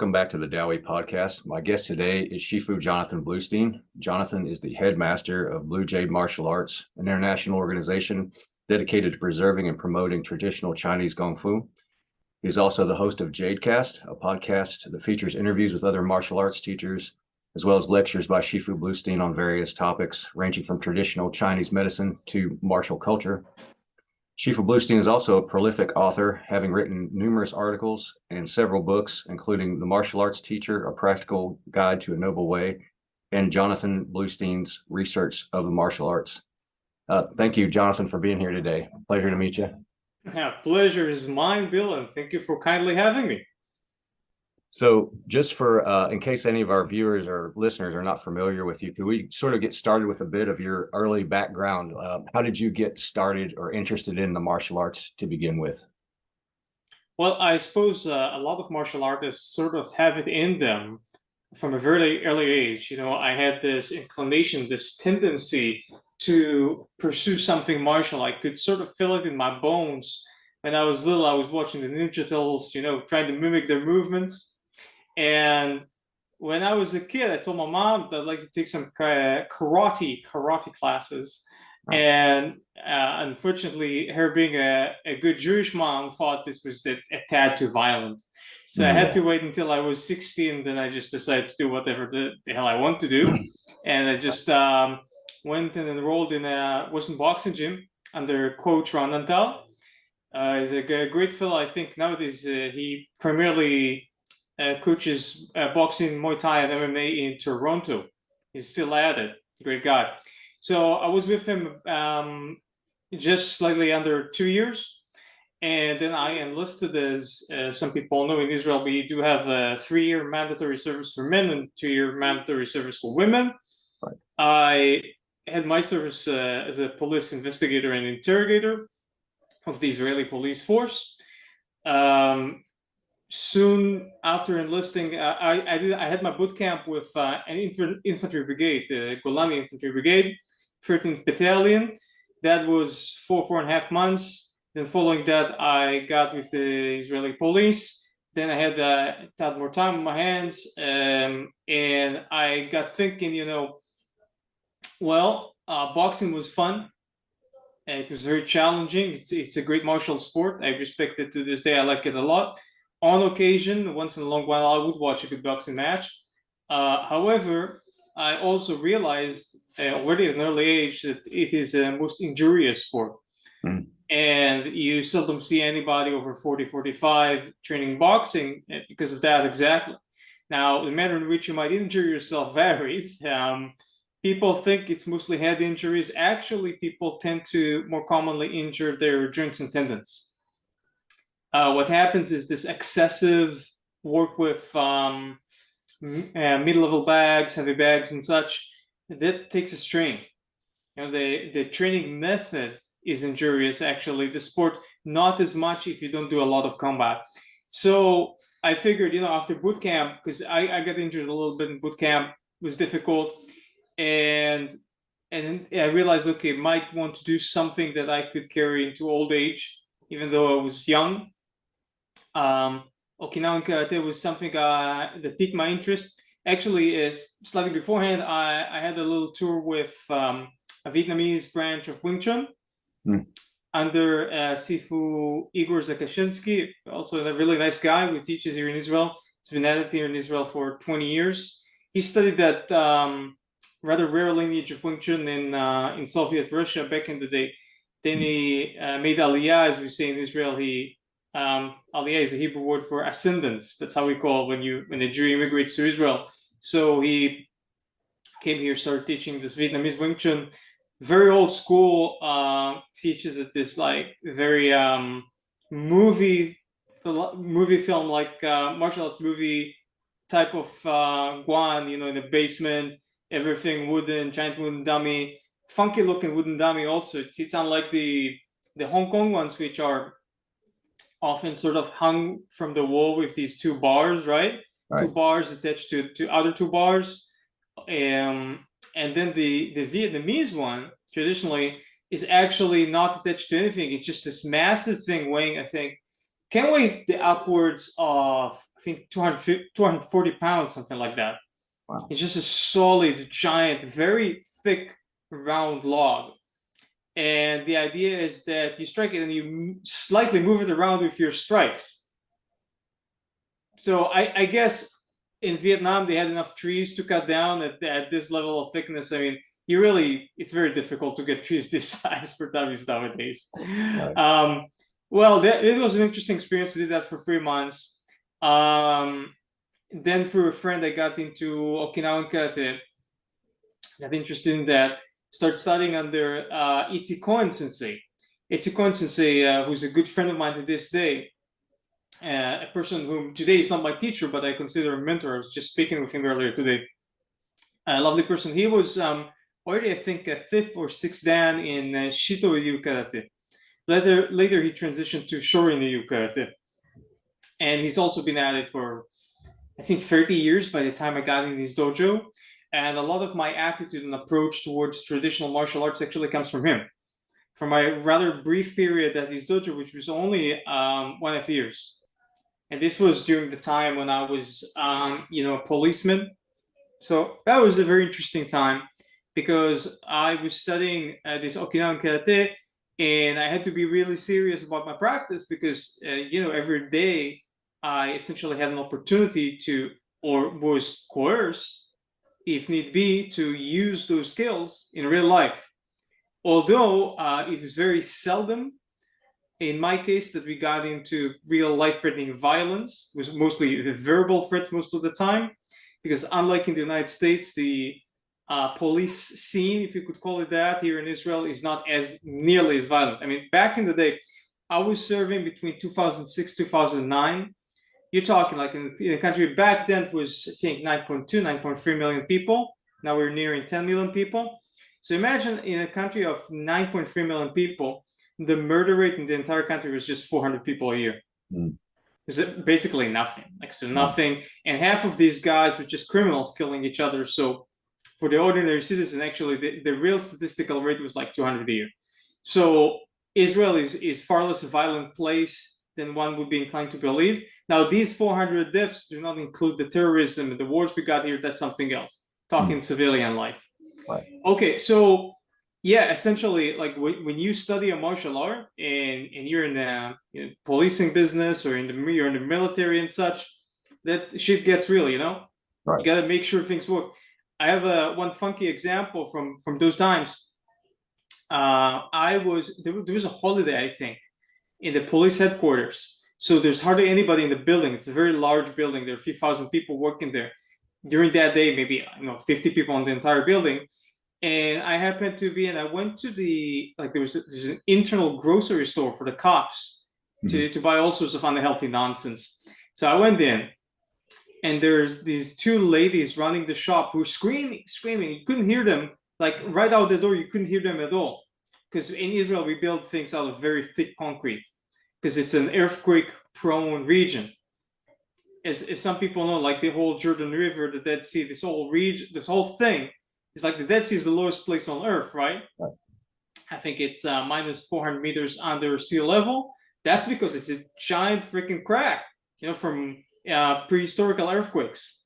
welcome back to the DAOI podcast. My guest today is Shifu Jonathan Bluestein. Jonathan is the headmaster of Blue Jade Martial Arts, an international organization dedicated to preserving and promoting traditional Chinese Kung Fu. He's also the host of Jadecast, a podcast that features interviews with other martial arts teachers, as well as lectures by Shifu Bluestein on various topics, ranging from traditional Chinese medicine to martial culture. Shifu Bluestein is also a prolific author, having written numerous articles and several books, including The Martial Arts Teacher, A Practical Guide to a Noble Way, and Jonathan Bluestein's Research of the Martial Arts. Thank you, Jonathan, for being here today. Pleasure to meet you. Yeah, pleasure is mine, Bill, and thank you for kindly having me. So just for, in case any of our viewers or listeners are not familiar with you, could we sort of get started with a bit of your early background? How did you get started or interested in the martial arts to begin with? Well, I suppose a lot of martial artists sort of have it in them from a very early age. You know, I had this inclination, this tendency to pursue something martial. I could sort of feel it in my bones. When I was little, I was watching the Ninja Turtles, you know, trying to mimic their movements. And when I was a kid, I told my mom that I'd like to take some karate classes. And unfortunately, her being a good Jewish mom thought this was a tad too violent. So I had to wait until I was 16. Then I just decided to do whatever the hell I want to do. And I just went and enrolled in a Western boxing gym under Coach Ron Nantal. He's a great fellow. I think nowadays he primarily coaches boxing, Muay Thai, and MMA in Toronto. He's still at it. Great guy. So I was with him just slightly under 2 years. And then I enlisted, as some people know, in Israel, we do have a 3-year mandatory service for men and 2-year mandatory service for women. Right. I had my service as a police investigator and interrogator of the Israeli police force. Soon after enlisting, I had my boot camp with an infantry brigade, the Golani Infantry Brigade, 13th Battalion. That was 4.5 months. Then following that, I got with the Israeli police. Then I had more time on my hands, and I got thinking, you know, well, boxing was fun. It was very challenging. It's a great martial sport. I respect it to this day. I like it a lot. On occasion, once in a long while, I would watch a good boxing match. However, I also realized already at an early age that it is a most injurious sport. And you seldom see anybody over 40, 45 training boxing because of that exactly. Now, the manner in which you might injure yourself varies. People think it's mostly head injuries. Actually, people tend to more commonly injure their joints and tendons. What happens is this excessive work with mid-level bags, heavy bags, and such, that takes a strain. You know, the training method is injurious, actually. The sport, not as much if you don't do a lot of combat. So I figured, you know, after boot camp, because I got injured a little bit in boot camp, it was difficult. And I realized, okay, might want to do something that I could carry into old age, even though I was young. Okinawan Karate was something that piqued my interest. Actually, slightly beforehand, I had a little tour with a Vietnamese branch of Wing Chun under Sifu Igor Zakashinsky, also a really nice guy who teaches here in Israel. He's been at it here in Israel for 20 years. He studied that rather rare lineage of Wing Chun in Soviet Russia back in the day. Then he made Aliyah, as we say in Israel. Aliyah is a Hebrew word for ascendance. That's how we call when a Jew immigrates to Israel. So he came here, started teaching this Vietnamese Wing Chun. Very old school, teaches at this like very movie film, like martial arts movie type of guan, you know, in the basement, everything wooden, giant wooden dummy, funky looking wooden dummy also. It's unlike the Hong Kong ones, which are often sort of hung from the wall with these 2 bars, right? 2 bars attached to other 2 bars. And then the Vietnamese one, traditionally, is actually not attached to anything. It's just this massive thing weighing, I think, can weigh the upwards of I think 240 pounds, something like that. Wow. It's just a solid, giant, very thick, round log. And the idea is that you strike it and you slightly move it around with your strikes. So I guess in Vietnam, they had enough trees to cut down at this level of thickness. I mean, it's very difficult to get trees this size for dummies nowadays. Right. Well, it was an interesting experience. I did that for 3 months. Then through a friend, I got into Okinawan karate. Got interested in that. Started studying under Xing Yi Quan sensei. Xing Yi Quan sensei, who's a good friend of mine to this day. A person whom today is not my teacher, but I consider a mentor. I was just speaking with him earlier today. A lovely person. He was already, I think, a 5th or 6th dan in Shito Ryu Karate. Later, he transitioned to Shorin Ryu Karate. And he's also been at it for, I think, 30 years by the time I got in his dojo. And a lot of my attitude and approach towards traditional martial arts actually comes from him. From my rather brief period at his dojo, which was only 1.5 years. And this was during the time when I was, a policeman. So that was a very interesting time because I was studying this Okinawan karate, and I had to be really serious about my practice because, every day I essentially had an opportunity to, or was coerced, if need be, to use those skills in real life. Although it was very seldom in my case that we got into real life-threatening violence. It was mostly the verbal threats most of the time, because unlike in the United States, the police scene, if you could call it that, here in Israel is not as nearly as violent. I mean, back in the day, I was serving between 2006 2009. You're talking like in a country back then it was, I think, 9.2, 9.3 million people. Now we're nearing 10 million people. So imagine in a country of 9.3 million people, the murder rate in the entire country was just 400 people a year. It's basically nothing, nothing. And half of these guys were just criminals killing each other. So for the ordinary citizen, actually, the real statistical rate was like 200 a year. So Israel is far less a violent place than one would be inclined to believe. Now, these 400 deaths do not include the terrorism and the wars we got here. That's something else. Talking civilian life. Right. Okay, so yeah, essentially, like when you study a martial art and you're in the policing business or you're in the military and such, that shit gets real, Right. You got to make sure things work. I have one funky example from those times. There was a holiday, I think, in the police headquarters. So there's hardly anybody in the building. It's a very large building. There are a few thousand people working there. During that day, maybe 50 people in the entire building. And I happened to be, and I went to there's an internal grocery store for the cops to buy all sorts of unhealthy nonsense. So I went in, and there's these two ladies running the shop who were screaming. You couldn't hear them, like right out the door, you couldn't hear them at all. Because in Israel, we build things out of very thick concrete because it's an earthquake-prone region. As some people know, like the whole Jordan River, the Dead Sea, this whole region, this whole thing, it's like the Dead Sea is the lowest place on Earth, right? I think it's minus 400 meters under sea level. That's because it's a giant freaking crack, from prehistorical earthquakes.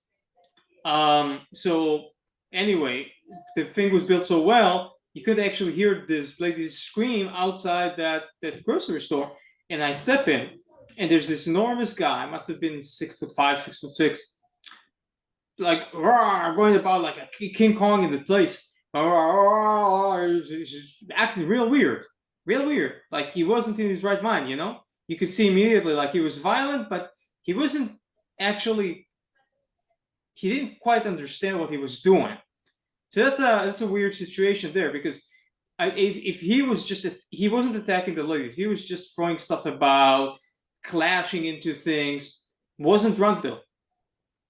So anyway, the thing was built so well, you could actually hear this lady scream outside that grocery store. And I step in, and there's this enormous guy, must have been 6'5", 6'6", like going about like a King Kong in the place. He's acting real weird. Like he wasn't in his right mind, You could see immediately like he was violent, but he wasn't actually. He didn't quite understand what he was doing. So that's a weird situation there because if he was he wasn't attacking the ladies, he was just throwing stuff about, clashing into things. Wasn't drunk though.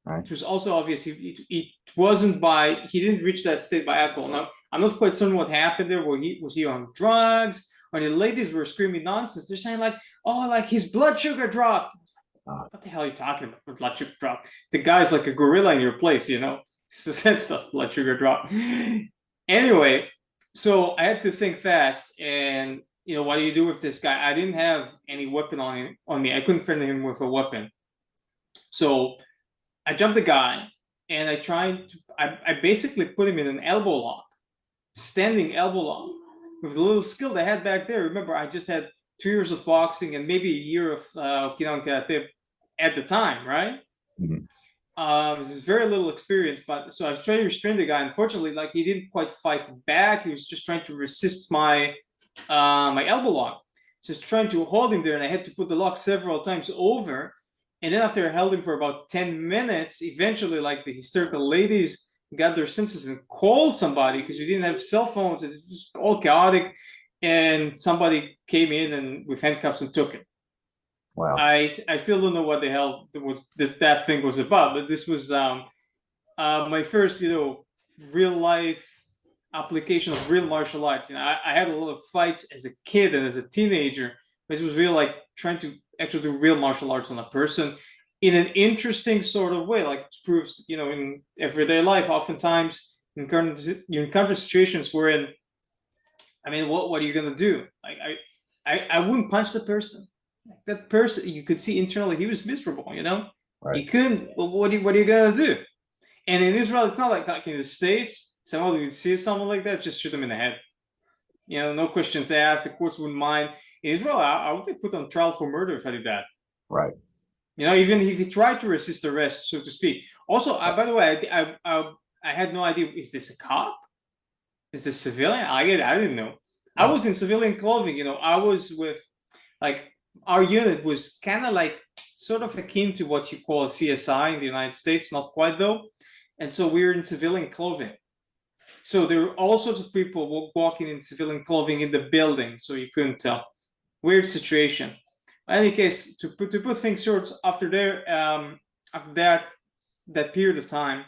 Right. It was also obvious it wasn't he didn't reach that state by alcohol. Now, I'm not quite certain what happened there. Was he on drugs? Or the ladies were screaming nonsense. They're saying like, oh, like his blood sugar dropped. What the hell are you talking about? Blood sugar dropped. The guy's like a gorilla in your place, So that stuff, blood sugar drop. Anyway, so I had to think fast and, what do you do with this guy? I didn't have any weapon on me. I couldn't threaten him with a weapon. So I jumped the guy, and I basically put him in an elbow lock, standing elbow lock, with the little skill I had back there. Remember, I just had 2 years of boxing and maybe a year of Okinawan karate at the time, right? Mhm. There's very little experience, but so I was trying to restrain the guy. Unfortunately, like he didn't quite fight back. He was just trying to resist my elbow lock. Just trying to hold him there, and I had to put the lock several times over. And then after I held him for about 10 minutes, eventually, like the hysterical ladies got their senses and called somebody because we didn't have cell phones. It was just all chaotic, and somebody came in and with handcuffs and took it. Wow. I still don't know what the hell that thing was about, but this was my first, real life application of real martial arts. I had a lot of fights as a kid and as a teenager, but it was really like trying to actually do real martial arts on a person in an interesting sort of way. Like it proves, in everyday life, oftentimes you encounter situations wherein, I mean, what are you gonna do? Like I wouldn't punch the person. That person, you could see internally he was miserable. Right. You couldn't. Well, what are you gonna do? And in Israel, it's not like in the States. Someone would see someone like that, just shoot them in the head. No questions asked. The courts wouldn't mind. In Israel, I would be put on trial for murder if I did that. Right. Even if he tried to resist arrest, so to speak. Also, by the way, I had no idea. Is this a cop? Is this civilian? I didn't know. I was in civilian clothing. I was with, like, our unit was kind of like sort of akin to what you call a CSI in the United States, not quite though. And so we were in civilian clothing. So there were all sorts of people walking in civilian clothing in the building, so you couldn't tell. Weird situation. In any case, to put things short, after that period of time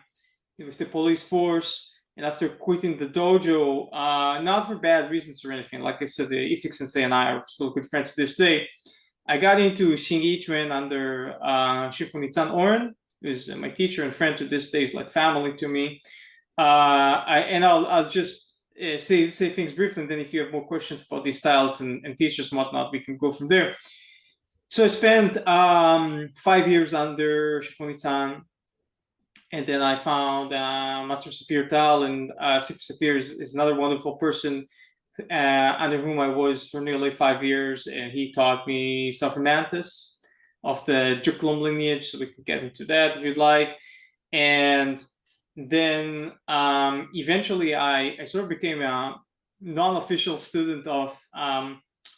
with the police force, and after quitting the dojo, not for bad reasons or anything. Like I said, the Isik Sensei and I are still good friends to this day. I got into Xing Yi Quan under Shifu Nitzan Oren, who's my teacher and friend to this day, is like family to me. I'll just say things briefly, and then if you have more questions about these styles and teachers and whatnot, we can go from there. So I spent 5 years under Shifu Nitzan, and then I found Master Sapir Tal, and Sapir is another wonderful person under whom I was for nearly 5 years, and he taught me Self-Mantis of the Juklum lineage, so we can get into that if you'd like. And then eventually I sort of became a non-official student of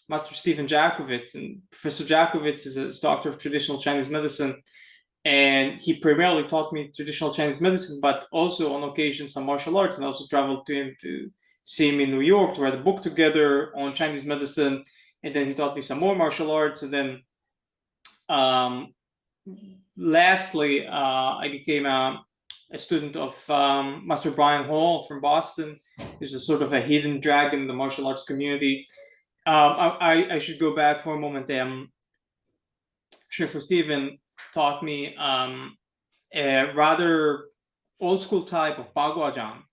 Master Stephen Jakovitz, and Professor Jakovitz is a doctor of traditional Chinese medicine, and he primarily taught me traditional Chinese medicine, but also on occasion some martial arts, and I also traveled to him to see him in New York to write a book together on Chinese medicine, and then he taught me some more martial arts, and then lastly I became a student of Master Brian Hall from Boston. He's a sort of a hidden dragon in the martial arts community. I should go back for a moment. Shifu Stephen taught me a rather old school type of Bagua Jang,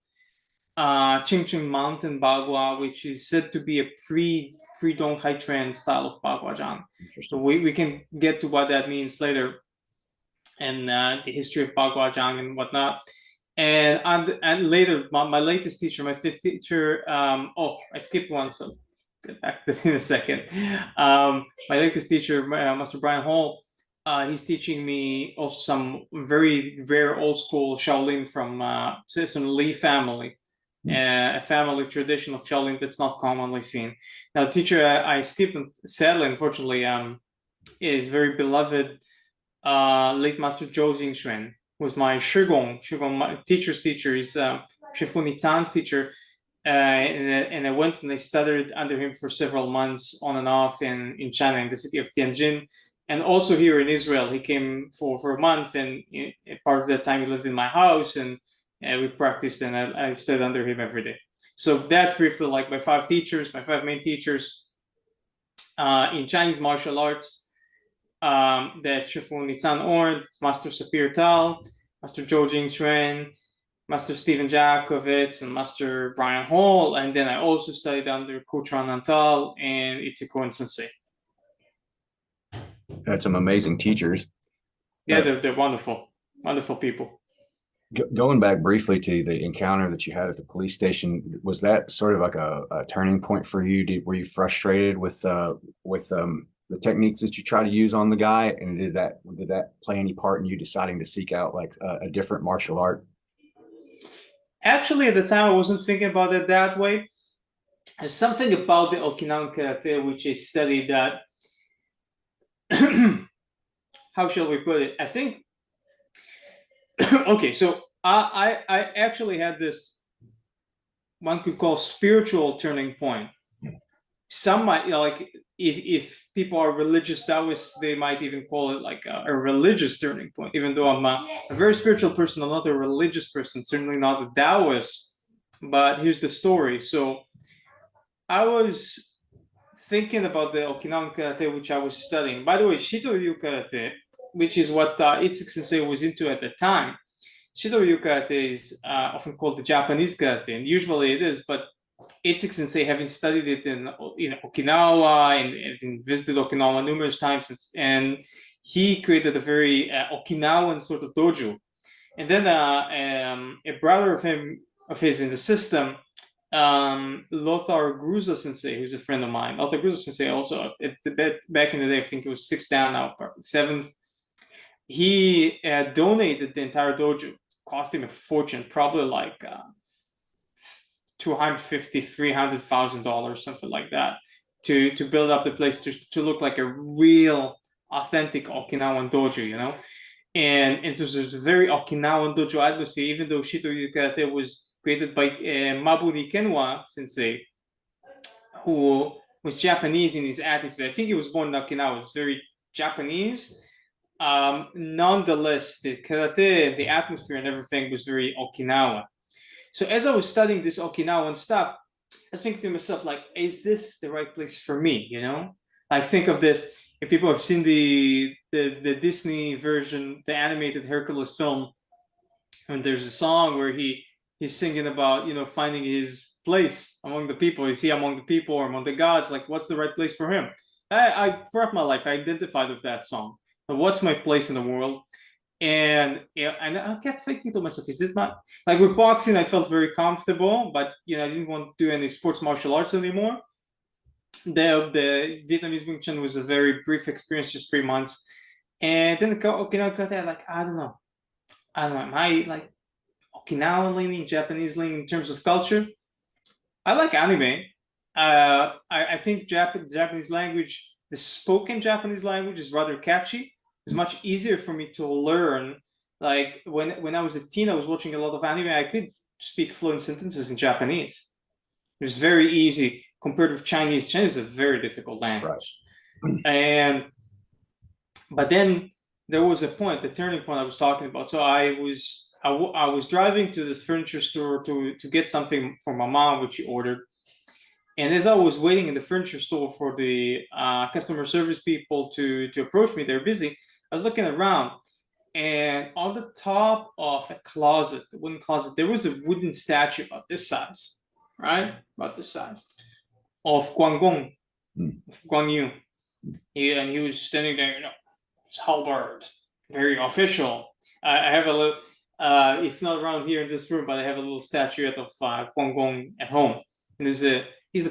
Qingqing Mountain Bagua, which is said to be a pre-Dong Haitren style of Bagua Jang. So we can get to what that means later, and the history of Bagua Jang and whatnot. And later, my latest teacher, my fifth teacher, I skipped one, so get back to this in a second. My latest teacher, Master Brian Hall, he's teaching me also some very rare old school Shaolin from Citizen Lee family, a family tradition of Shaolin that's not commonly seen. Now, the teacher I skipped, sadly, unfortunately, is very beloved late Master Zhou Jingxuan, who's my Shigong my teacher's teacher. He's Shifu Nitzan's teacher. And I went and I studied under him for several months on and off in China, in the city of Tianjin. And also here in Israel, he came for a month, and part of that time he lived in my house, and we practiced, and I studied under him every day. So that's briefly like my five main teachers in Chinese martial arts. That Shifu Nitzan Orn, Master Sapir Tal, Master Zhou Jingxuan, Master Stephen Jakovitz, and Master Brian Hall. And then I also studied under Kutran Nantal and Itziko Sensei. Had some amazing teachers. Yeah, they're wonderful, wonderful people. Going back briefly to the encounter that you had at the police station, was that sort of like a turning point for you? Were you frustrated with the techniques that you try to use on the guy, and did that play any part in you deciding to seek out like a different martial art? Actually, at the time, I wasn't thinking about it that way. There's something about the Okinawan karate which I studied that. How shall we put it? I think. Okay, so I actually had this, one could call, spiritual turning point. Some might, like, if people are religious Taoists, they might even call it like a religious turning point. Even though I'm a very spiritual person, I'm not a religious person, certainly not a Taoist. But here's the story. So I was thinking about the Okinawan karate, which I was studying. By the way, Shitoryu karate, which is what Itsuki Sensei was into at the time. Shitoryu karate is often called the Japanese karate, and usually it is, but Itsuki Sensei, having studied it in Okinawa and visited Okinawa numerous times, and he created a very Okinawan sort of dojo. And then a brother of his in the system, Lothar Gruza Sensei, who's a friend of mine. Lothar Gruza Sensei also, back in the day, I think it was 6th Dan, now 7th. He donated the entire dojo. Cost him a fortune, probably like $250,000-300,000, something like that, to build up the place to look like a real, authentic Okinawan dojo, you know. And so there's a very Okinawan dojo atmosphere, even though Shitoryu karate was created by Mabuni Kenwa Sensei, who was Japanese in his attitude. I think he was born in Okinawa. It's very Japanese. Nonetheless, the karate, the atmosphere and everything was very Okinawa. So as I was studying this Okinawan stuff, I was thinking to myself, like, is this the right place for me? You know, like, think of this. If people have seen the Disney version, the animated Hercules film, and there's a song where he's singing about, you know, finding his place among the people. Is he among the people or among the gods? Like, what's the right place for him? I throughout my life, I identified with that song. What's my place in the world? And I kept thinking to myself, is this not like with boxing? I felt very comfortable, but you know, I didn't want to do any sports martial arts anymore. The Vietnamese Wing Chun was a very brief experience, just 3 months. And then the Okinawa karate, like, I don't know. Am I like Okinawan leaning, Japanese leaning in terms of culture? I like anime. I think Japanese language, the spoken Japanese language, is rather catchy. It's much easier for me to learn. Like when I was a teen, I was watching a lot of anime. I could speak fluent sentences in Japanese. It was very easy compared with Chinese. Chinese is a very difficult language. Right. But then there was a point, the turning point I was talking about. So I was driving to this furniture store to get something for my mom, which she ordered. And as I was waiting in the furniture store for the customer service people to approach me, they're busy. I was looking around, and on the top of a closet, the wooden closet, there was a wooden statue about this size, right? About this size, of Guangdong, Guan Yu. And he was standing there, you know, it's halberd, very official. I have a little. It's not around here in this room, but I have a little statuette of Guangdong at home. And he's the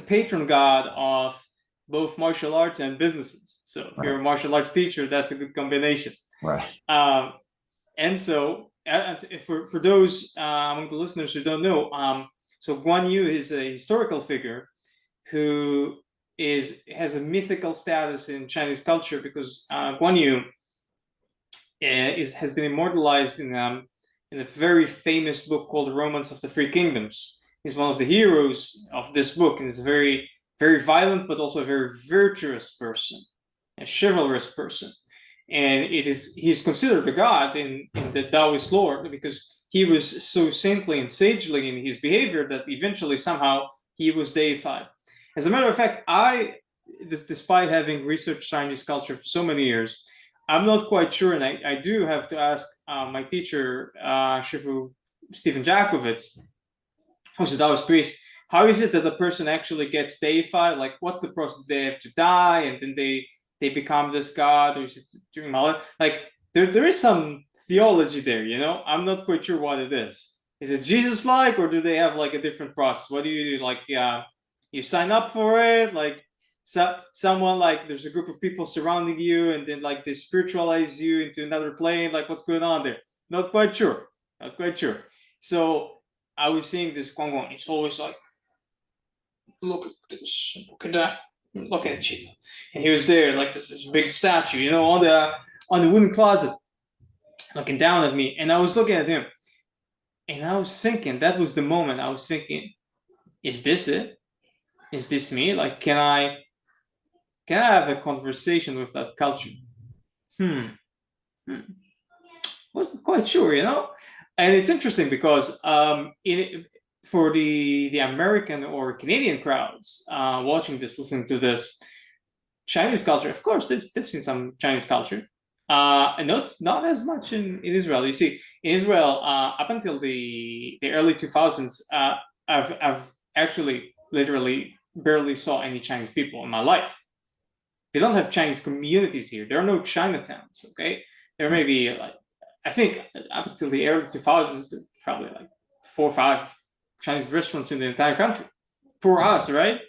patron god of both martial arts and businesses. So if you're a martial arts teacher, that's a good combination. Right. And so for those among the listeners who don't know, so Guan Yu is a historical figure who has a mythical status in Chinese culture because Guan Yu has been immortalized in a very famous book called The Romance of the Three Kingdoms. He's one of the heroes of this book, and he's a very, very violent, but also a very virtuous person, a chivalrous person. And he's considered a god in the Taoist lore because he was so saintly and sagely in his behavior that eventually somehow he was deified. As a matter of fact, despite having researched Chinese culture for so many years, I'm not quite sure, and I do have to ask my teacher, Shifu Stephen Jakovitz, who's a Taoist priest, how is it that a person actually gets deified? Like, what's the process? They have to die, and then they become this god, or is it during my life? Like, there is some theology there, you know. I'm not quite sure what it is. Is it Jesus-like, or do they have like a different process? What do you do? Like, you sign up for it, like someone, like there's a group of people surrounding you, and then like they spiritualize you into another plane. Like, what's going on there? Not quite sure. Not quite sure. So I was seeing this Guang Guang. It's always like, look at this, look at that, look at you. And he was there, like this big statue, you know, on the wooden closet, looking down at me. And I was looking at him, and I was thinking, that was the moment I was thinking, is this it? Is this me? Like, can I have a conversation with that culture? Wasn't quite sure, you know. And it's interesting because for the American or Canadian crowds watching this, listening to this, Chinese culture, of course, they've seen some Chinese culture, and not as much in Israel. You see, in Israel, up until the early 2000s, I've actually literally barely saw any Chinese people in my life. They don't have Chinese communities here. There are no Chinatowns. Okay, there may be, like, I think up until the early 2000s, there were probably like 4 or 5 Chinese restaurants in the entire country for us, right?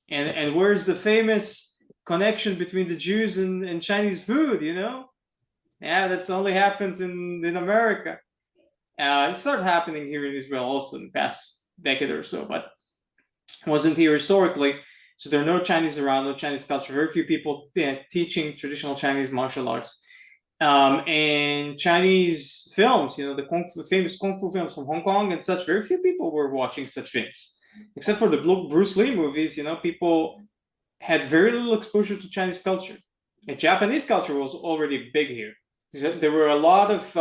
And where's the famous connection between the Jews and Chinese food, you know? Yeah, that's only happens in America. It started happening here in Israel also in the past decade or so, but wasn't here historically. So there are no Chinese around, no Chinese culture, very few people teaching traditional Chinese martial arts. And Chinese films, you know, the famous Kung Fu films from Hong Kong and such, very few people were watching such things. Except for the Bruce Lee movies, you know, people had very little exposure to Chinese culture. And Japanese culture was already big here. There were a lot of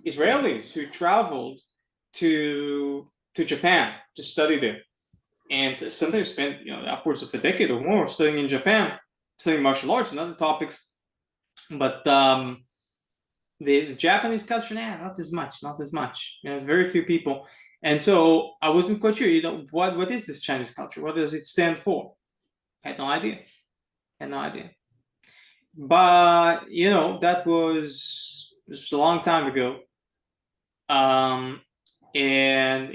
Israelis who traveled to Japan to study there, and sometimes spent, you know, upwards of a decade or more studying in Japan, studying martial arts and other topics. But the Japanese culture, not as much. You know, very few people. And so I wasn't quite sure, you know, what is this Chinese culture? What does it stand for? I had no idea. But, you know, that was just a long time ago. And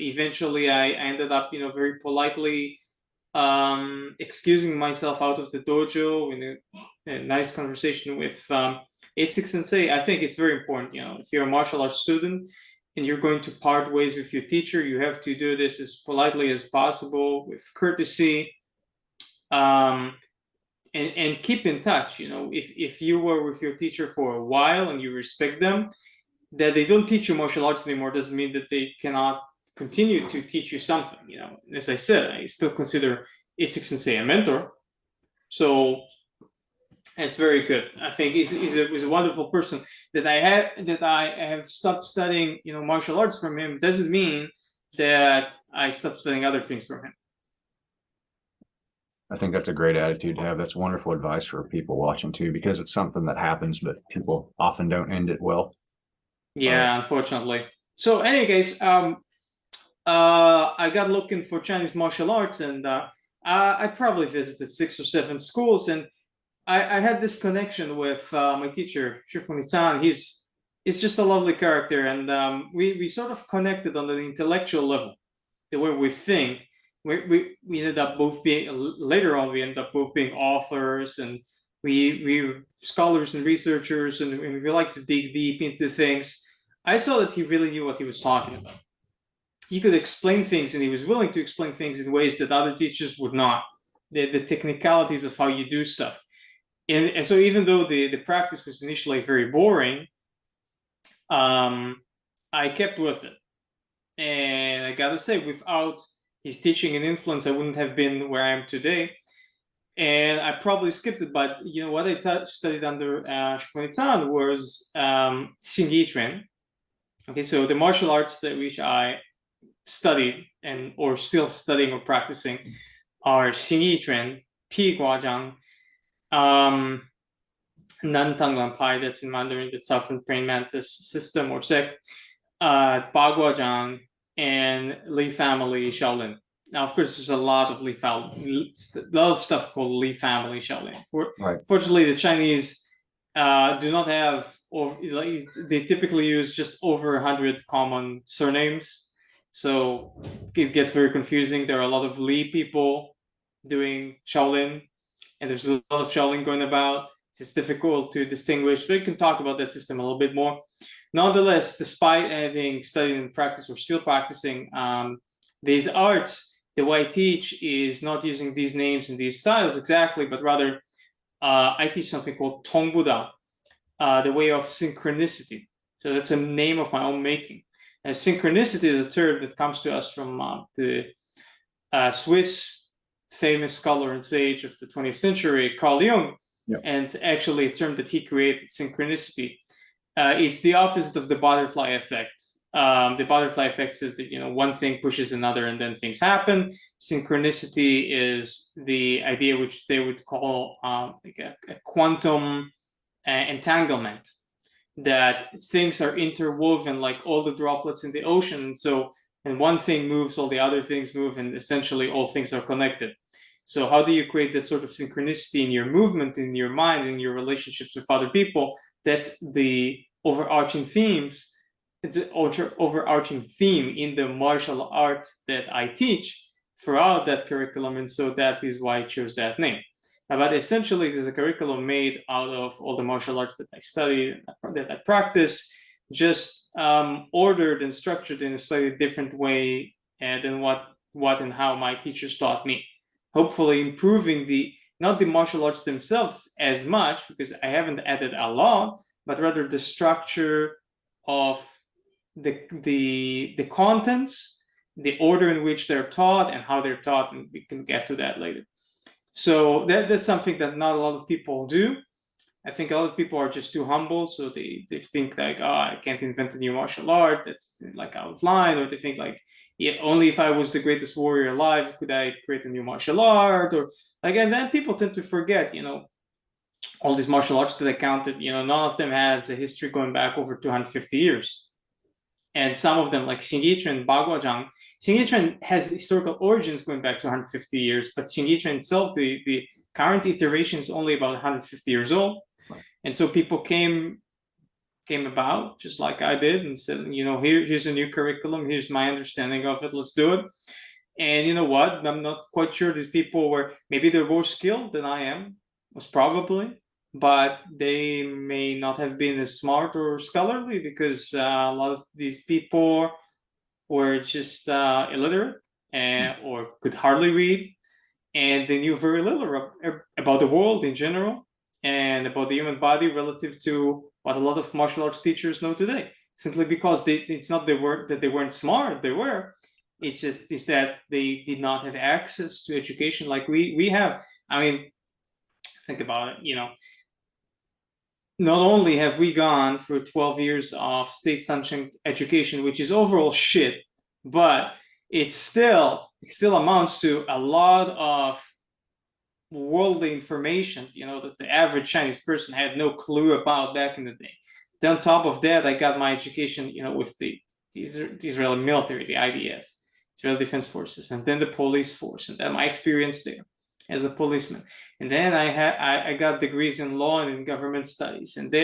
eventually I ended up, you know, very politely excusing myself out of the dojo in a nice conversation with Itzik Sensei. I think it's very important, you know, if you're a martial arts student and you're going to part ways with your teacher, you have to do this as politely as possible, with courtesy, and keep in touch. You know, if you were with your teacher for a while and you respect them, that they don't teach you martial arts anymore doesn't mean that they cannot continue to teach you something. You know, as I said, I still consider Itzik Sensei a mentor, so it's very good. I think he's a wonderful person. That I have stopped studying, you know, martial arts from him doesn't mean that I stopped studying other things from him. I think that's a great attitude to have. That's wonderful advice for people watching too, because it's something that happens, but people often don't end it well. Yeah, unfortunately. So, in any case, I got looking for Chinese martial arts, and I probably visited 6 or 7 schools, and I had this connection with my teacher, Shifu. He's just a lovely character, and we sort of connected on an intellectual level, the way we think. We ended up both being, later on, we ended up both being authors, and we were scholars and researchers, and we like to dig deep into things. I saw that he really knew what he was talking about. He could explain things, and he was willing to explain things in ways that other teachers would not. The technicalities of how you do stuff. And so even though the practice was initially very boring, I kept with it. And I gotta say, without his teaching and influence, I wouldn't have been where I am today. And I probably skipped it, but you know what I studied under Shifu was Xing Yi Quan. Okay, so the martial arts that which I studied and or still studying or practicing are Xing Yi Quan, Pi Gua Zhang, Nan Tang Lan Pai, that's in Mandarin, the Southern Praying Mantis system or sect, Ba Gua Zhang, and Li Family Shaolin. Now, of course, there's a lot of stuff called Li Family Shaolin. Right. Fortunately, the Chinese do not have, or like, they typically use just over 100 common surnames. So it gets very confusing. There are a lot of Li people doing Shaolin, and there's a lot of Shaolin going about. It's difficult to distinguish, but we can talk about that system a little bit more. Nonetheless, despite having studied and practiced or still practicing these arts, the way I teach is not using these names and these styles exactly, but rather I teach something called Tong Bu Dao, the way of synchronicity. So that's a name of my own making. And synchronicity is a term that comes to us from the Swiss famous scholar and sage of the 20th century, Carl Jung, and actually a term that he created, synchronicity. It's the opposite of the butterfly effect. The butterfly effect says that one thing pushes another and then things happen. Synchronicity is the idea which they would call like a quantum entanglement, that things are interwoven like all the droplets in the ocean. So when one thing moves, all the other things move, and essentially all things are connected. So how do you create that sort of synchronicity in your movement, in your mind, in your relationships with other people? That's the overarching themes. It's an overarching theme in the martial art that I teach throughout that curriculum, and so that is why I chose that name. But essentially, it is a curriculum made out of all the martial arts that I study, that I practice, just ordered and structured in a slightly different way than what and how my teachers taught me. Hopefully improving not the martial arts themselves as much, because I haven't added a lot, but rather the structure of the contents, the order in which they're taught and how they're taught, and we can get to that later. So that's something that not a lot of people do. I think a lot of people are just too humble, so they think like, oh, I can't invent a new martial art that's like out of line, or they think like, yeah, only if I was the greatest warrior alive could I create a new martial art, or like, and then people tend to forget, all these martial arts that I counted, none of them has a history going back over 250 years. And some of them, like Xing Yi Quan, Baguazhang, Xing Yi Quan has historical origins going back to 150 years, but Xing Yi Quan itself, the current iteration is only about 150 years old. And so people came about just like I did and said, here's a new curriculum, here's my understanding of it, let's do it. And you know what? I'm not quite sure these people were, maybe they're more skilled than I am, most probably, but they may not have been as smart or scholarly, because a lot of these people were just illiterate or could hardly read, and they knew very little about the world in general and about the human body relative to what a lot of martial arts teachers know today. Simply because it's not that they weren't smart, they were. It's that they did not have access to education like we have. I mean, think about it, not only have we gone through 12 years of state-sanctioned education, which is overall shit, but it still amounts to a lot of worldly information, that the average Chinese person had no clue about back in the day. Then on top of that, I got my education, with the Israeli military, the IDF, Israeli Defense Forces, and then the police force, and then my experience there as a policeman. And then I got degrees in law and in government studies, and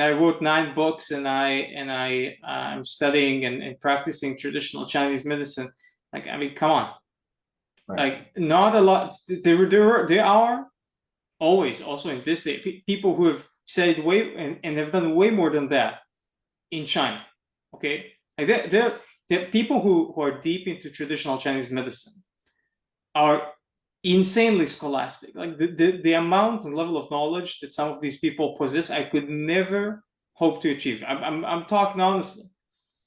I wrote 9 books, and I'm studying and practicing traditional Chinese medicine. Like, I mean, come on. Right. Like, not a lot. There are always, also in this day, people who have said way and have done way more than that in China. Okay, like there people who are deep into traditional Chinese medicine are insanely scholastic. Like the amount and level of knowledge that some of these people possess, I could never hope to achieve. I'm talking honestly.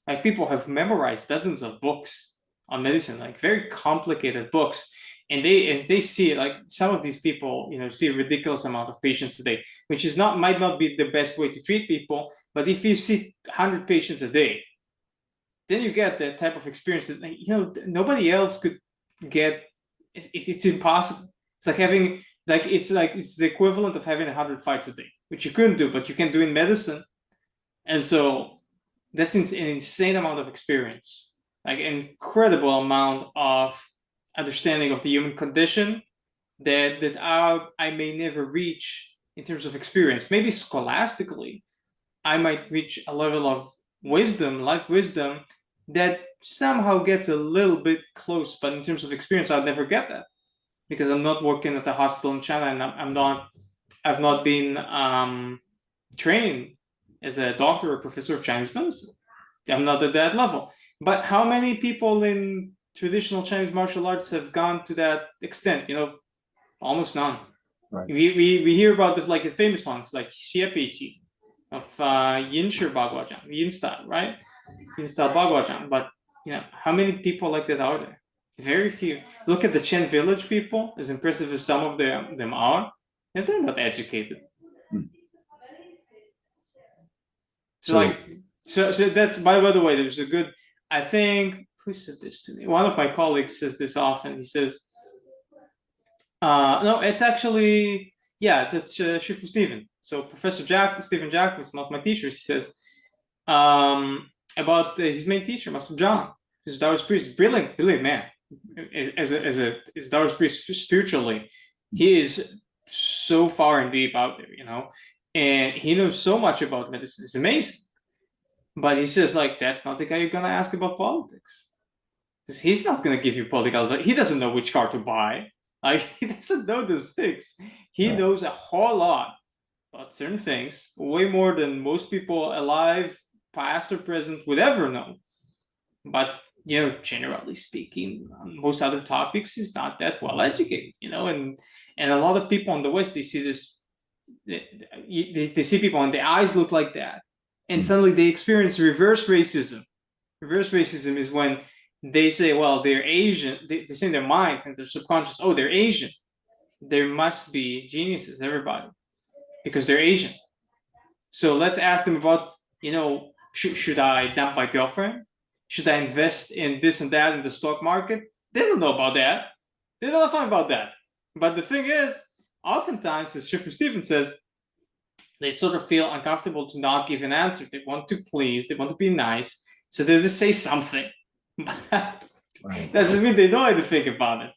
Like, people have memorized dozens of books on medicine, like very complicated books, and if they see, like, some of these people, see a ridiculous amount of patients a day, which might not be the best way to treat people. But if you see 100 patients a day, then you get that type of experience that nobody else could get. It's impossible. It's like having it's the equivalent of having 100 fights a day, which you couldn't do, but you can do in medicine. And so that's an insane amount of experience, like an incredible amount of understanding of the human condition that I may never reach in terms of experience. Maybe scholastically, I might reach a level of wisdom, life wisdom, that somehow gets a little bit close. But in terms of experience, I'll never get that because I'm not working at the hospital in China, and I've not been trained as a doctor or professor of Chinese medicine. I'm not at that level. But how many people in traditional Chinese martial arts have gone to that extent? You know, almost none. Right. We hear about the famous ones like Xie Peiqi of Yin Shi Baguazhang, Yin style, right? Yin style Baguazhang. But you know, how many people like that are there? Very few. Look at the Chen village people, as impressive as some of them are, and they're not educated. So that's, by the way, there's a good, I think, who said this to me? One of my colleagues says this often. He says, no, it's actually, yeah, that's Shifu Stephen. So Professor Stephen Jack was not my teacher. He says about his main teacher, Master John, who's Taoist priest, brilliant man. As Taoist priest spiritually, he is so far and deep out there, you know, and he knows so much about medicine. It's amazing. But he says, like, that's not the guy you're gonna ask about politics, because he's not gonna give you political advice. He doesn't know which car to buy. Like, he doesn't know those things. He knows a whole lot about certain things, way more than most people alive, past or present, would ever know. But you know, generally speaking, on most other topics, he's not that well educated. You know, and a lot of people in the West, they see this, they see people and their eyes look like that, and suddenly they experience reverse racism. Reverse racism is when they say, well, they're Asian. They say in their minds and their subconscious, oh, they're Asian. There must be geniuses, everybody, because they're Asian. So let's ask them about, you know, should I dump my girlfriend? Should I invest in this and that in the stock market? They don't know about that. They don't know about that. But the thing is, oftentimes, as Shifu Stephen says, they sort of feel uncomfortable to not give an answer. They want to please, they want to be nice, so they just say something. But doesn't mean they know how to think about it.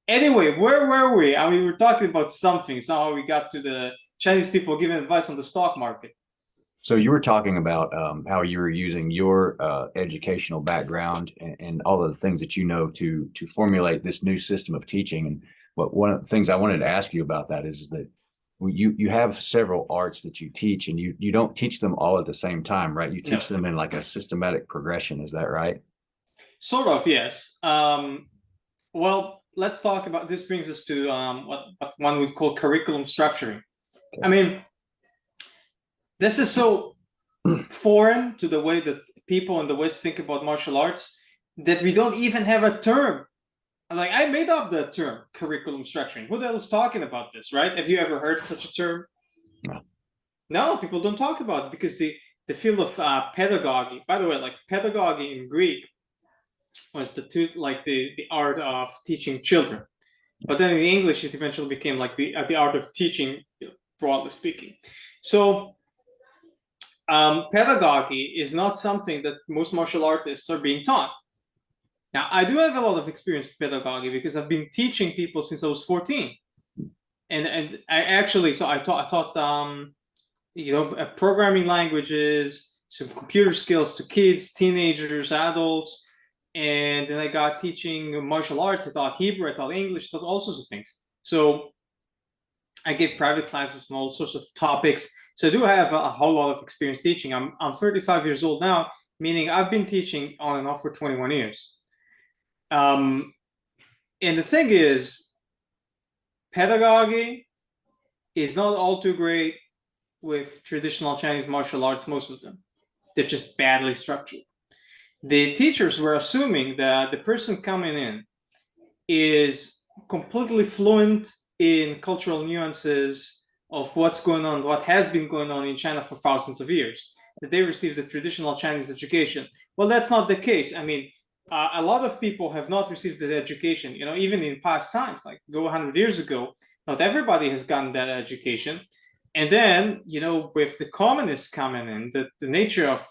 Anyway, where were we? I mean, we were talking about something. Somehow we got to the Chinese people giving advice on the stock market. So you were talking about how you were using your educational background and all of the things that you know to formulate this new system of teaching. And one of the things I wanted to ask you about that is that you have several arts that you teach, and you don't teach them all at the same time, right? You teach them in like a systematic progression. Is that right? Sort of, yes. Well, let's talk about, this brings us to what one would call curriculum structuring. Okay. I mean, this is so foreign to the way that people in the West think about martial arts that we don't even have a term. Like, I made up the term curriculum structuring. Who the hell is talking about this, right? Have you ever heard such a term? No. No, people don't talk about it because the field of pedagogy, by the way, like pedagogy in Greek was the art of teaching children. But then in English, it eventually became like the art of teaching, broadly speaking. So pedagogy is not something that most martial artists are being taught. Now, I do have a lot of experience with pedagogy because I've been teaching people since I was 14. And I actually, so I taught you know, programming languages, some computer skills to kids, teenagers, adults. And then I got teaching martial arts. I taught Hebrew, I taught English, I taught all sorts of things. So I gave private classes on all sorts of topics. So I do have a whole lot of experience teaching. I'm 35 years old now, meaning I've been teaching on and off for 21 years. And the thing is, pedagogy is not all too great with traditional Chinese martial arts, most of them. They're just badly structured. The teachers were assuming that the person coming in is completely fluent in cultural nuances of what's going on, what has been going on in China for thousands of years, that they received the traditional Chinese education. Well, that's not the case. I mean, a lot of people have not received that education, you know, even in past times, like go 100 years ago, not everybody has gotten that education. And then, you know, with the communists coming in, the nature of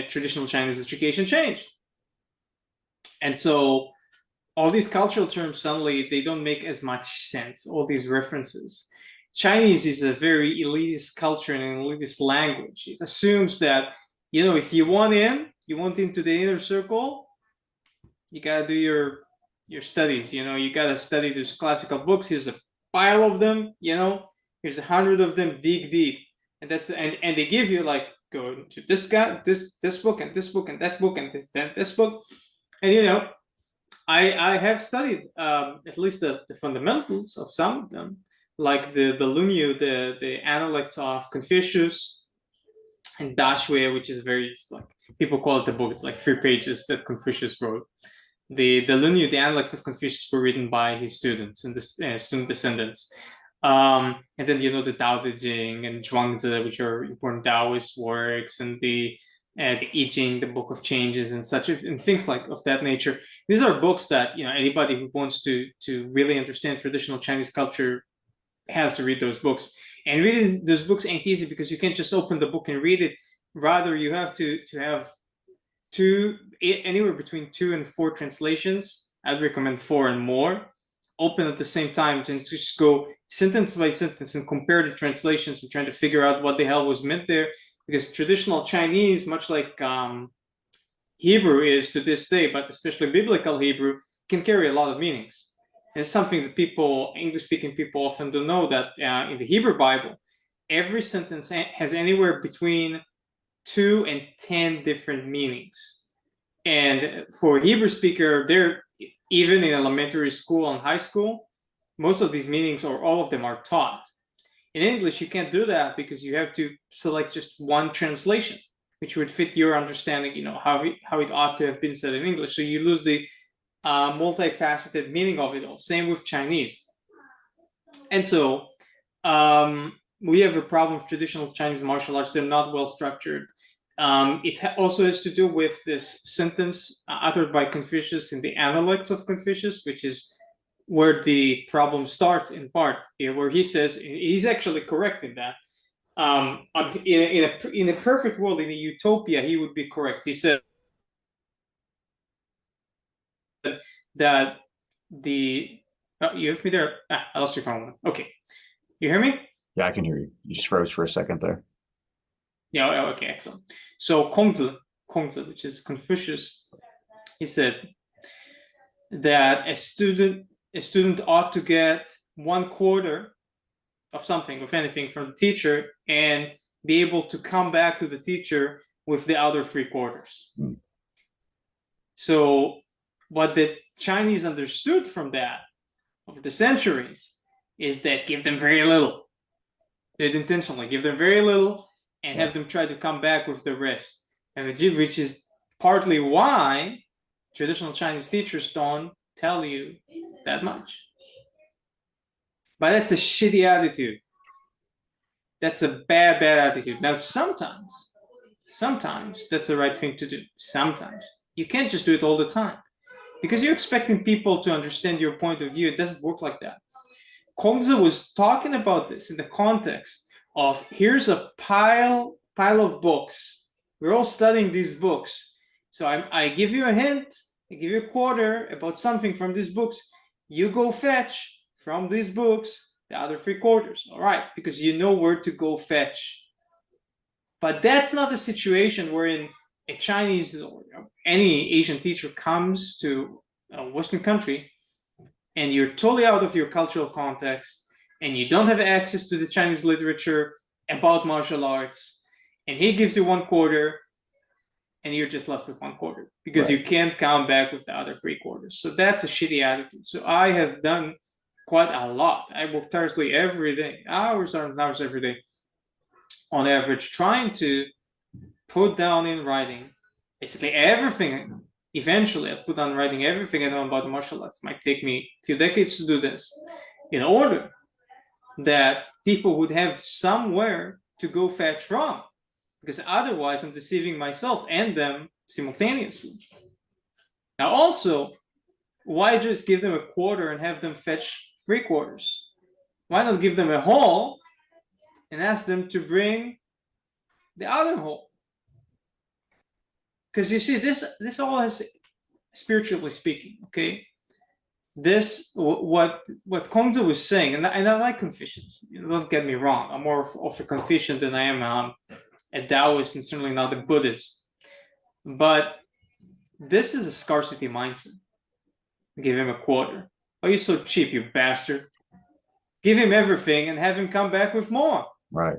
traditional Chinese education changed. And so all these cultural terms, suddenly they don't make as much sense, all these references. Chinese is a very elitist culture and an elitist language. It assumes that, you know, if you want into the inner circle, you gotta do your studies. You know, you gotta study those classical books. Here's a pile of them. You know, here's 100 of them. Dig deep, and and they give you like, go to this guy, this book, and this book, and that book, and this book, and you know, I have studied at least the fundamentals of some of them, like the Lunyu, the Analects of Confucius, and Dashui, which is very, it's like, people call it a book. It's like 3 pages that Confucius wrote. The Lunyu, the Analects of Confucius, were written by his students and the student descendants. And then, you know, the Tao Te Ching and Zhuangzi, which are important Taoist works, and the I Ching, the Book of Changes, and such, and things like of that nature. These are books that, you know, anybody who wants to really understand traditional Chinese culture has to read those books. And reading those books ain't easy, because you can't just open the book and read it. Rather, you have to have anywhere between 2 and 4 translations. I'd recommend 4 and more, open at the same time, to just go sentence by sentence and compare the translations and trying to figure out what the hell was meant there. Because traditional Chinese, much like Hebrew is to this day, but especially biblical Hebrew, can carry a lot of meanings. And it's something that people, English-speaking people, often don't know, that in the Hebrew Bible, every sentence has anywhere between 2 and 10 different meanings. And for a Hebrew speaker, they're, even in elementary school and high school, most of these meanings, or all of them, are taught. In English, you can't do that, because you have to select just one translation, which would fit your understanding, you know, how it ought to have been said in English. So you lose the multifaceted meaning of it all. Same with Chinese. And so we have a problem with traditional Chinese martial arts. They're not well structured. It also has to do with this sentence uttered by Confucius in the Analects of Confucius, which is where the problem starts, in part, where he says, he's actually correct in that. In a perfect world, in a utopia, he would be correct. He said that you have me there? I lost you for a moment. Okay, you hear me? Yeah, I can hear you. You just froze for a second there. Yeah, okay, excellent. So Kongzi, which is Confucius, he said that a student ought to get 1/4 of something, of anything, from the teacher, and be able to come back to the teacher with the other 3/4. So what the Chinese understood from that over the centuries is that give them very little. They'd intentionally give them very little and have them try to come back with the rest. And which is partly why traditional Chinese teachers don't tell you that much. But that's a shitty attitude. That's a bad attitude. Now, sometimes that's the right thing to do. Sometimes. You can't just do it all the time, because you're expecting people to understand your point of view. It doesn't work like that. Kongzi was talking about this in the context of, here's a pile of books. We're all studying these books. So I give you a hint, I give you a 1/4 about something from these books. You go fetch from these books the other 3/4. All right, because you know where to go fetch. But that's not the situation wherein a Chinese or any Asian teacher comes to a Western country and you're totally out of your cultural context and you don't have access to the Chinese literature about martial arts, and he gives you 1/4 and you're just left with 1/4 because you can't come back with the other 3/4. So that's a shitty attitude. So I have done quite a lot. I work tirelessly every day, hours and hours every day, on average, trying to put down in writing basically everything. Eventually, I'll put down writing everything I know about martial arts. It might take me a few decades to do this, in order that people would have somewhere to go fetch from, because otherwise I'm deceiving myself and them simultaneously. Now, also, why just give them a 1/4 and have them fetch 3/4? Why not give them a whole and ask them to bring the other whole? Because you see, this all has, spiritually speaking, okay, what Kongzi was saying, and I like Confucians. Don't get me wrong. I'm more of a Confucian than I am a Taoist, and certainly not a Buddhist. But this is a scarcity mindset. Give him a quarter. Oh, you're so cheap, you bastard. Give him everything and have him come back with more. Right.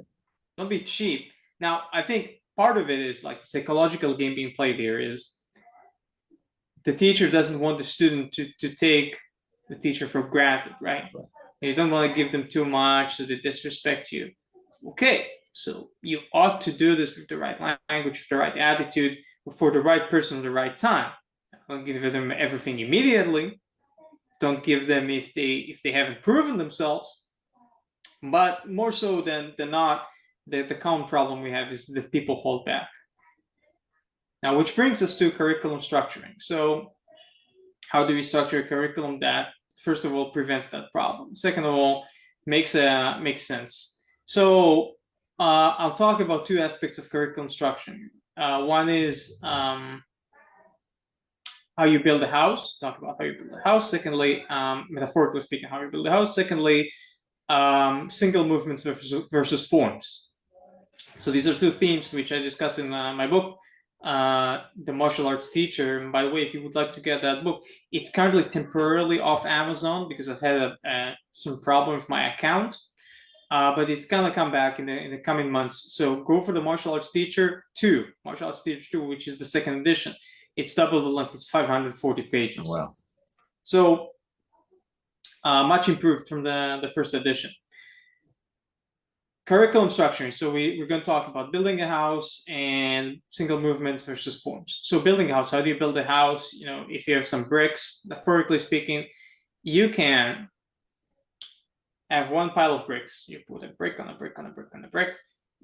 Don't be cheap. Now, I think part of it is like the psychological game being played here is the teacher doesn't want the student to take the teacher for granted, right? You don't want to give them too much so they disrespect you. Okay, so you ought to do this with the right language, with the right attitude, for the right person at the right time. Don't give them everything immediately. Don't give them if they haven't proven themselves. But more so than not, the common problem we have is that people hold back. Now, which brings us to curriculum structuring. So how do we structure a curriculum that, first of all, prevents that problem? Second of all, makes sense. So I'll talk about two aspects of curriculum structuring. One is how you build a house. Talk about how you build a house. Secondly, metaphorically speaking, how you build a house. Secondly, single movements versus forms. So these are two themes which I discuss in my book, The Martial Arts Teacher. And by the way, if you would like to get that book, it's currently temporarily off Amazon because I've had some problem with my account, but it's gonna come back in the coming months. So go for the Martial Arts Teacher 2, Martial Arts Teacher 2, which is the second edition. It's double the length. It's 540 pages. Oh, wow. So much improved from the first edition. Curriculum structuring. So we're going to talk about building a house and single movements versus forms. So building a house, how do you build a house? You know, if you have some bricks, metaphorically speaking, you can have one pile of bricks. You put a brick on a brick on a brick on a brick,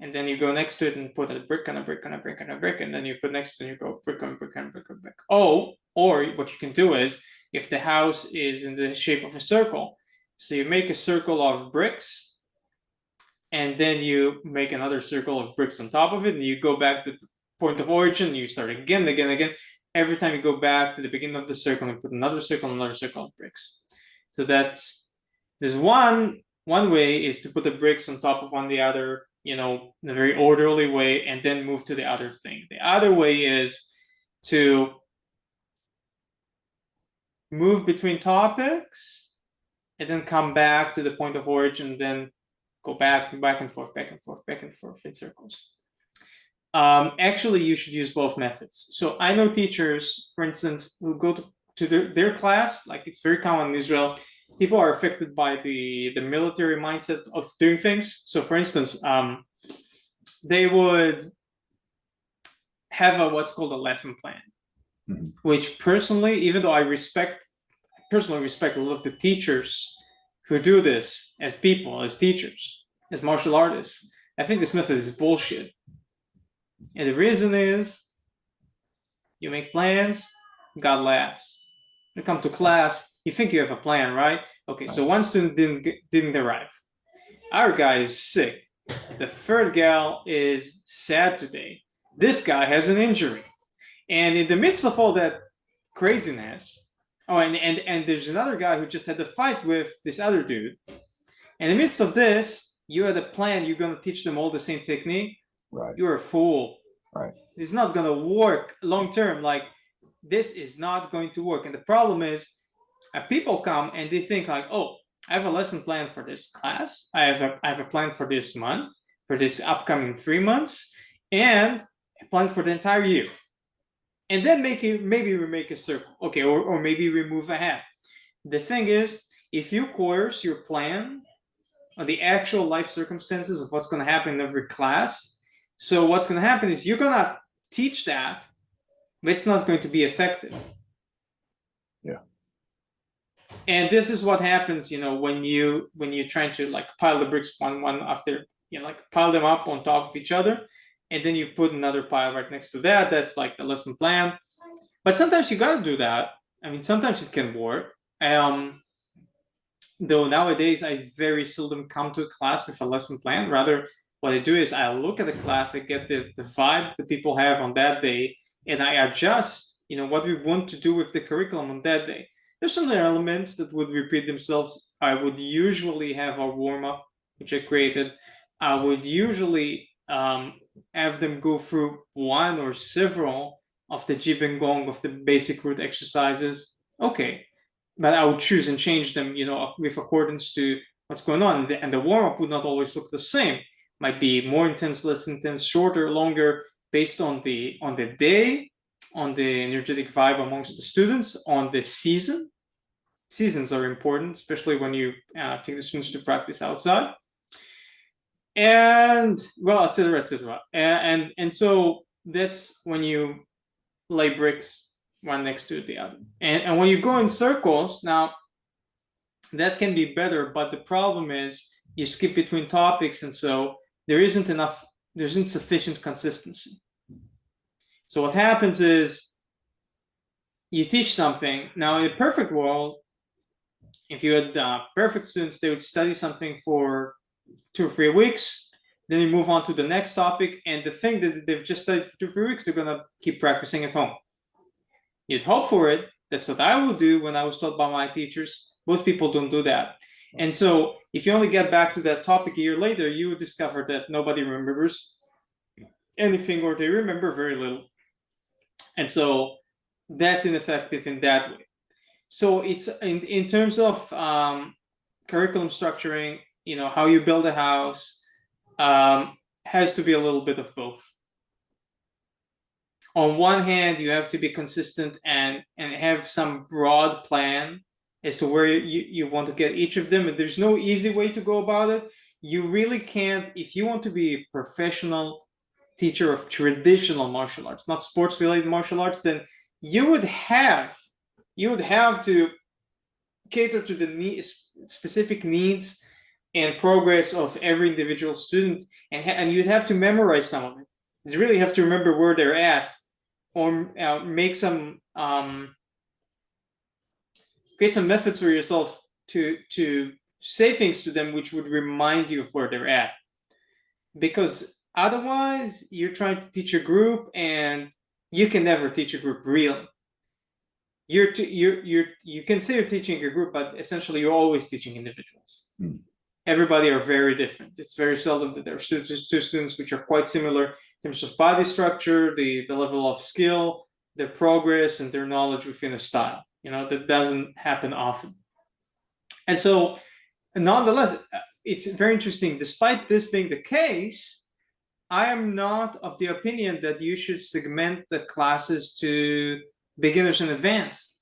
and then you go next to it and put a brick on a brick on a brick on a brick, and then you put next to it and you go brick on brick on brick on brick. Oh, or what you can do is, if the house is in the shape of a circle, so you make a circle of bricks, and then you make another circle of bricks on top of it, and you go back to the point of origin, and you start again. Every time you go back to the beginning of the circle and put another circle of bricks. So there's one way is to put the bricks on top of one the other, you know, in a very orderly way, and then move to the other thing. The other way is to move between topics and then come back to the point of origin, then go back and forth in circles. Actually, you should use both methods. So I know teachers, for instance, who go to their class, like it's very common in Israel, people are affected by the military mindset of doing things. So for instance, they would have what's called a lesson plan, which personally, even though I personally respect a lot of the teachers who do this as people, as teachers, as martial artists, I think this method is bullshit. And the reason is, you make plans, God laughs. You come to class, you think you have a plan, right? Okay, so one student didn't arrive. Our guy is sick. The third gal is sad today. This guy has an injury. And in the midst of all that craziness, and there's another guy who just had a fight with this other dude. In the midst of this, you had a plan, you're going to teach them all the same technique. Right. You're a fool. Right. It's not going to work long term. Like, this is not going to work. And the problem is, people come and they think like, oh, I have a lesson plan for this class. I have a plan for this month, for this upcoming 3 months, and a plan for the entire year. And then maybe we make a circle, okay, or maybe we move ahead. The thing is, if you coerce your plan on the actual life circumstances of what's going to happen in every class, so what's going to happen is you're going to teach that, but it's not going to be effective. Yeah. And this is what happens, you know, when you're trying to like pile the bricks one after, you know, like pile them up on top of each other, and then you put another pile right next to that. That's like the lesson plan. But sometimes you got to do that. I mean, sometimes it can work. Though nowadays I very seldom come to a class with a lesson plan. Rather, what I do is I look at the class, I get the vibe that people have on that day, and I adjust, you know, what we want to do with the curriculum on that day. There's some elements that would repeat themselves. I would usually have a warm-up, which I created. I would usually have them go through one or several of the Jib and Gong, of the basic root exercises. Okay, but I would choose and change them, with accordance to what's going on. And the warm-up would not always look the same. Might be more intense, less intense, shorter, longer, based on the day, on the energetic vibe amongst the students, on the season. Seasons are important, especially when you take the students to practice outside. And well, etc., etc. And so that's when you lay bricks one next to the other. And when you go in circles, now that can be better, but the problem is you skip between topics, and so there's insufficient consistency. So what happens is you teach something. Now, in a perfect world, if you had perfect students, they would study something for 2 or 3 weeks, then you move on to the next topic, and the thing that they've just studied for 2 or 3 weeks, they're gonna keep practicing at home. You'd hope for it. That's what I would do when I was taught by my teachers. Most people don't do that. And so if you only get back to that topic a year later, you would discover that nobody remembers anything, or they remember very little. And so that's ineffective in that way. So it's in terms of curriculum structuring, how you build a house, has to be a little bit of both. On one hand, you have to be consistent and have some broad plan as to where you want to get each of them. And there's no easy way to go about it. You really can't, if you want to be a professional teacher of traditional martial arts, not sports-related martial arts, then you would have to cater to the specific needs and progress of every individual student, and you'd have to memorize some of it. You really have to remember where they're at, or make some create some methods for yourself to say things to them which would remind you of where they're at. Because otherwise, you're trying to teach a group, and you can never teach a group really. You can say you're teaching a group, but essentially you're always teaching individuals. Everybody are very different. It's very seldom that there are two students which are quite similar in terms of body structure, the level of skill, their progress, and their knowledge within a style. That doesn't happen often. And so, nonetheless, it's very interesting. Despite this being the case, I am not of the opinion that you should segment the classes to beginners and advanced.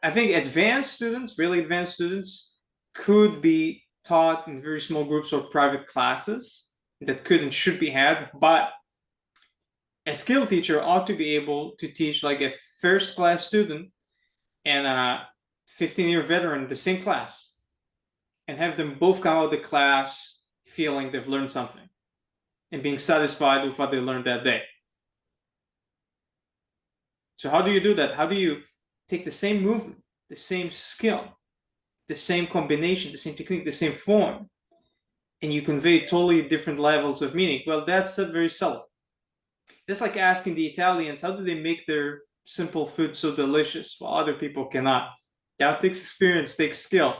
I think advanced students, really advanced students, could be taught in very small groups or private classes that could and should be had, but a skilled teacher ought to be able to teach like a first class student and a 15-year veteran the same class, and have them both come out of the class feeling they've learned something and being satisfied with what they learned that day. So how do you do that? How do you take the same movement, the same skill, the same combination, the same technique, the same form, and you convey totally different levels of meaning? Well, that's very subtle. Just like asking the Italians, how do they make their simple food so delicious while other people cannot? That takes experience, takes skill.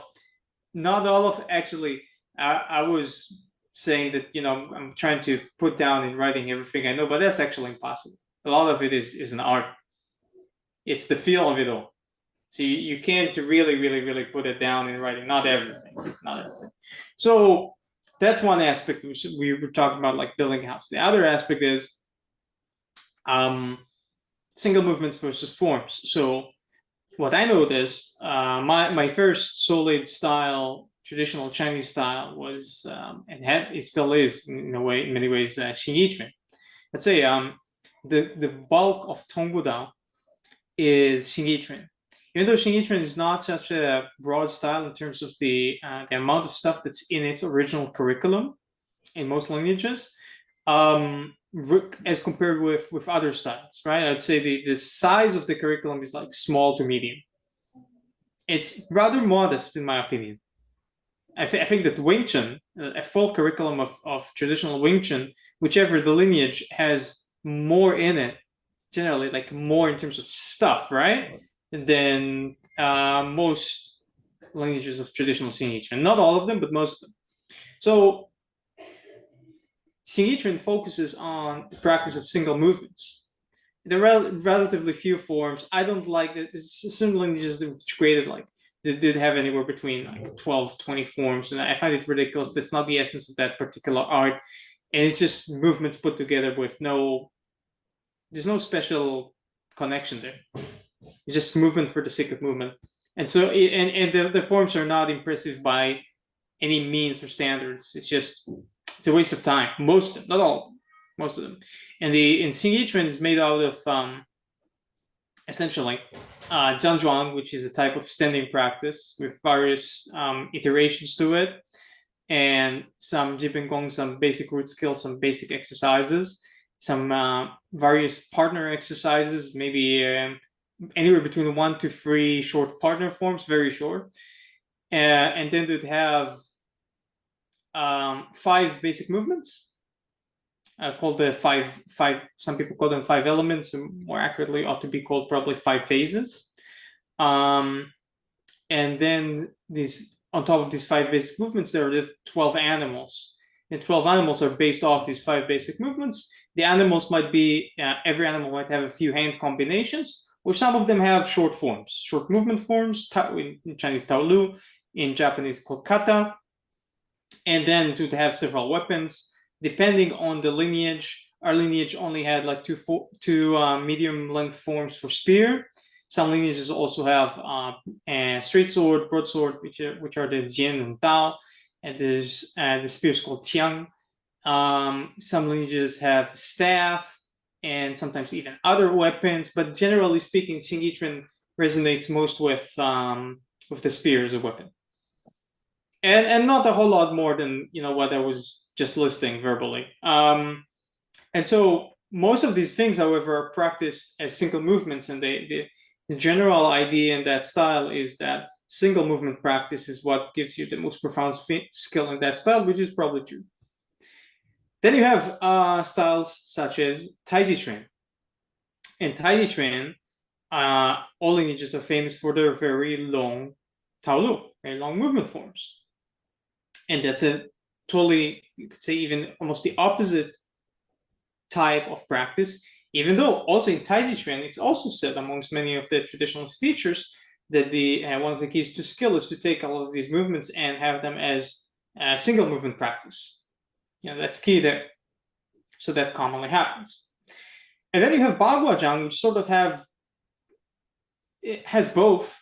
Not all of, actually, I was saying that, I'm trying to put down in writing everything I know, but that's actually impossible. A lot of it is an art. It's the feel of it all. So you can't really, really, really put it down in writing. Not everything. So that's one aspect which we were talking about, like building a house. The other aspect is single movements versus forms. So what I noticed, my first solid style, traditional Chinese style, was it still is in many ways, Xing Yi Quan. Let's say the bulk of Tong Bu Dao is Xing Yi Quan. Even though Xing Yi Quan is not such a broad style in terms of the amount of stuff that's in its original curriculum in most lineages, as compared with other styles, right? I'd say the size of the curriculum is like small to medium. It's rather modest, in my opinion. I think that Wing Chun, a full curriculum of traditional Wing Chun, whichever the lineage, has more in it, generally, like more in terms of stuff, right, than most lineages of traditional Xing Yi Quan. Not all of them, but most of them. So Xing Yi Quan focuses on the practice of single movements. There are relatively few forms. I don't like that. Some lineages that created like they did have anywhere between like 12, 20 forms, and I find it ridiculous. That's not the essence of that particular art, and it's just movements put together with there's no special connection there. It's just movement for the sake of movement, and so the forms are not impressive by any means or standards. It's a waste of time. Most of them, not all, most of them. And the Xing Yi Quan is made out of essentially Zhangzhuang, which is a type of standing practice with various iterations to it, and some Jibin Gong, some basic root skills, some basic exercises, some various partner exercises, maybe anywhere between 1 to 3 short partner forms, very short. And then it would have 5 basic movements called the five. Some people call them 5 elements, and more accurately ought to be called probably 5 phases. And then these, on top of these 5 basic movements, there are the 12 animals, and 12 animals are based off these 5 basic movements. The animals might be every animal might have a few hand combinations, or some of them have short forms, short movement forms. In Chinese, Tao Lu, in Japanese, called kata. And then to have several weapons, depending on the lineage. Our lineage only had like two medium length forms for spear. Some lineages also have a straight sword, broadsword, which are the Jian and Dao, and there's the spear is called Tiang. Some lineages have staff and sometimes even other weapons, but generally speaking, Xing Yi Quan resonates most with the spear as a weapon. And not a whole lot more than what I was just listing verbally. And so most of these things, however, are practiced as single movements, and the general idea in that style is that single movement practice is what gives you the most profound skill in that style, which is probably true. Then you have styles such as Taiji Chuan. And Taiji Chuan, all lineages are famous for their very long Tao Lu, very long movement forms. And that's a totally, you could say, even almost the opposite type of practice, even though also in Taiji Chuan, it's also said amongst many of the traditionalist teachers that one of the keys to skill is to take all of these movements and have them as a single movement practice. That's key there. So that commonly happens. And then you have Baguazhang, which sort of it has both,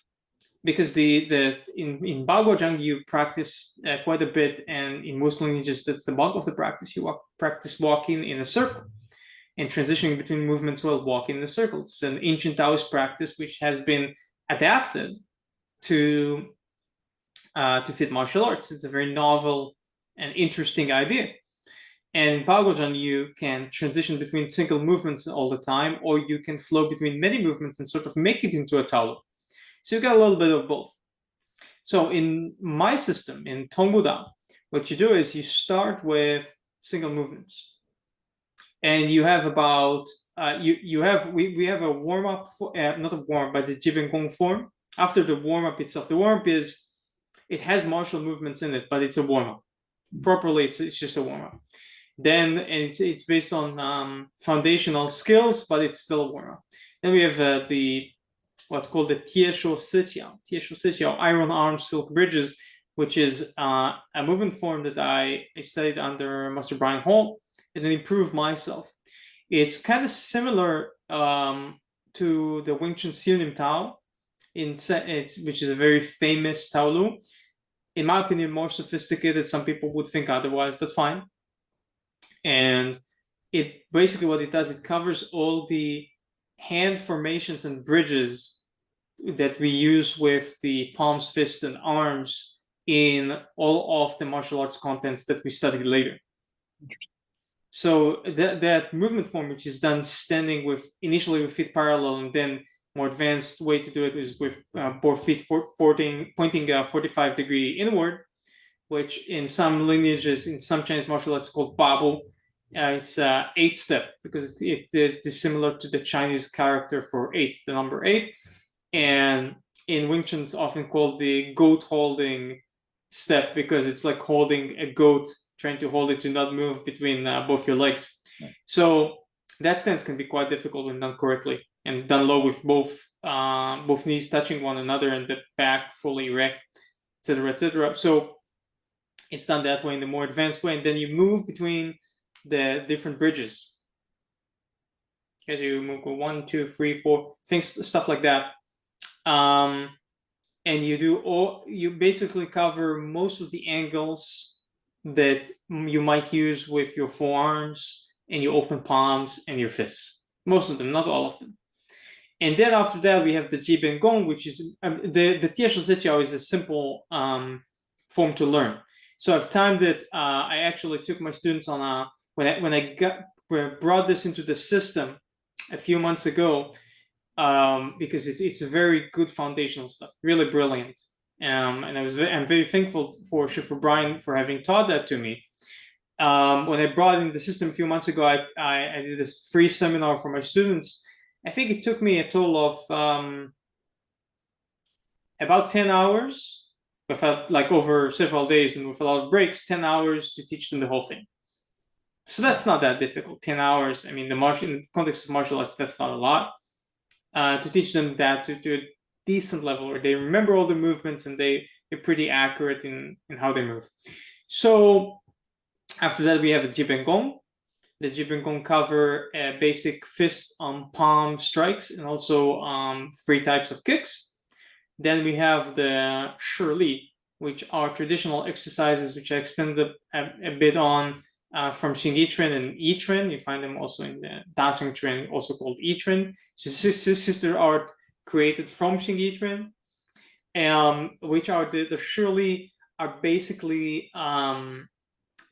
because in Baguazhang you practice quite a bit, and in most lineages that's the bulk of the practice. You practice walking in a circle and transitioning between movements while walking in a circle. It's an ancient Taoist practice which has been adapted to fit martial arts. It's a very novel and interesting idea. And in Baguazhang, you can transition between single movements all the time, or you can flow between many movements and sort of make it into a Tao Lu. So you got a little bit of both. So in my system, in Tong Bu Dao, what you do is you start with single movements, and you have about we have a warm up, not a warm, but the Jibin Gong form. After the warm up itself, the warm up it has martial movements in it, but it's a warm up. Properly, it's just a warm up. Then it's based on foundational skills, but it's still a warm up. Then we have what's called the Tiesho Siqiao, iron arm silk bridges, which is a movement form that I studied under Master Brian Hall and then improved myself. It's kind of similar to the Wing Chun Sionim Tao, which is a very famous Tao Lu. In my opinion, more sophisticated. Some people would think otherwise. That's fine. And it basically what it does, it covers all the hand formations and bridges that we use with the palms, fists, and arms in all of the martial arts contents that we studied later. So that movement form, which is done standing initially with feet parallel, and then more advanced way to do it is with both feet pointing 45-degree inward, which in some lineages, in some Chinese martial arts, is called Babu. It's 8-step because it is similar to the Chinese character for 8, the number 8. And in Wing Chun it's often called the goat holding step, because it's like holding a goat, trying to hold it to not move between both your legs. So that stance can be quite difficult when done correctly and done low with both knees touching one another and the back fully erect, etc., etc. So it's done that way in the more advanced way, and then you move between the different bridges as you move 1, 2, 3, 4 things, stuff like that. And you basically cover most of the angles that you might use with your forearms and your open palms and your fists. Most of them, not all of them. And then after that, we have the Jiben Gong, which is the Tieshou Zijiao is a simple form to learn. So I've timed it. I actually took my students on when I brought this into the system a few months ago, because it's a very good foundational stuff, really brilliant. And I'm very thankful for Shifu Brian for having taught that to me. When I brought in the system a few months ago, I did this free seminar for my students. I think it took me a total of about 10 hours, without like over several days and with a lot of breaks, 10 hours to teach them the whole thing. So that's not that difficult, 10 hours. I mean, in the context of martial arts, that's not a lot. To teach them that to a decent level where they remember all the movements and they're pretty accurate in how they move. So after that, we have the Jiben Gong. The Jiben Gong cover basic fist on palm strikes and also 3 types of kicks. Then we have the Shili, which are traditional exercises, which I expanded a bit on from Xing Yi Quan and Yi Quan. You find them also in the Dancing Quan, also called Yi Quan. Sister art created from Xing Yi Quan, which are the Shili are basically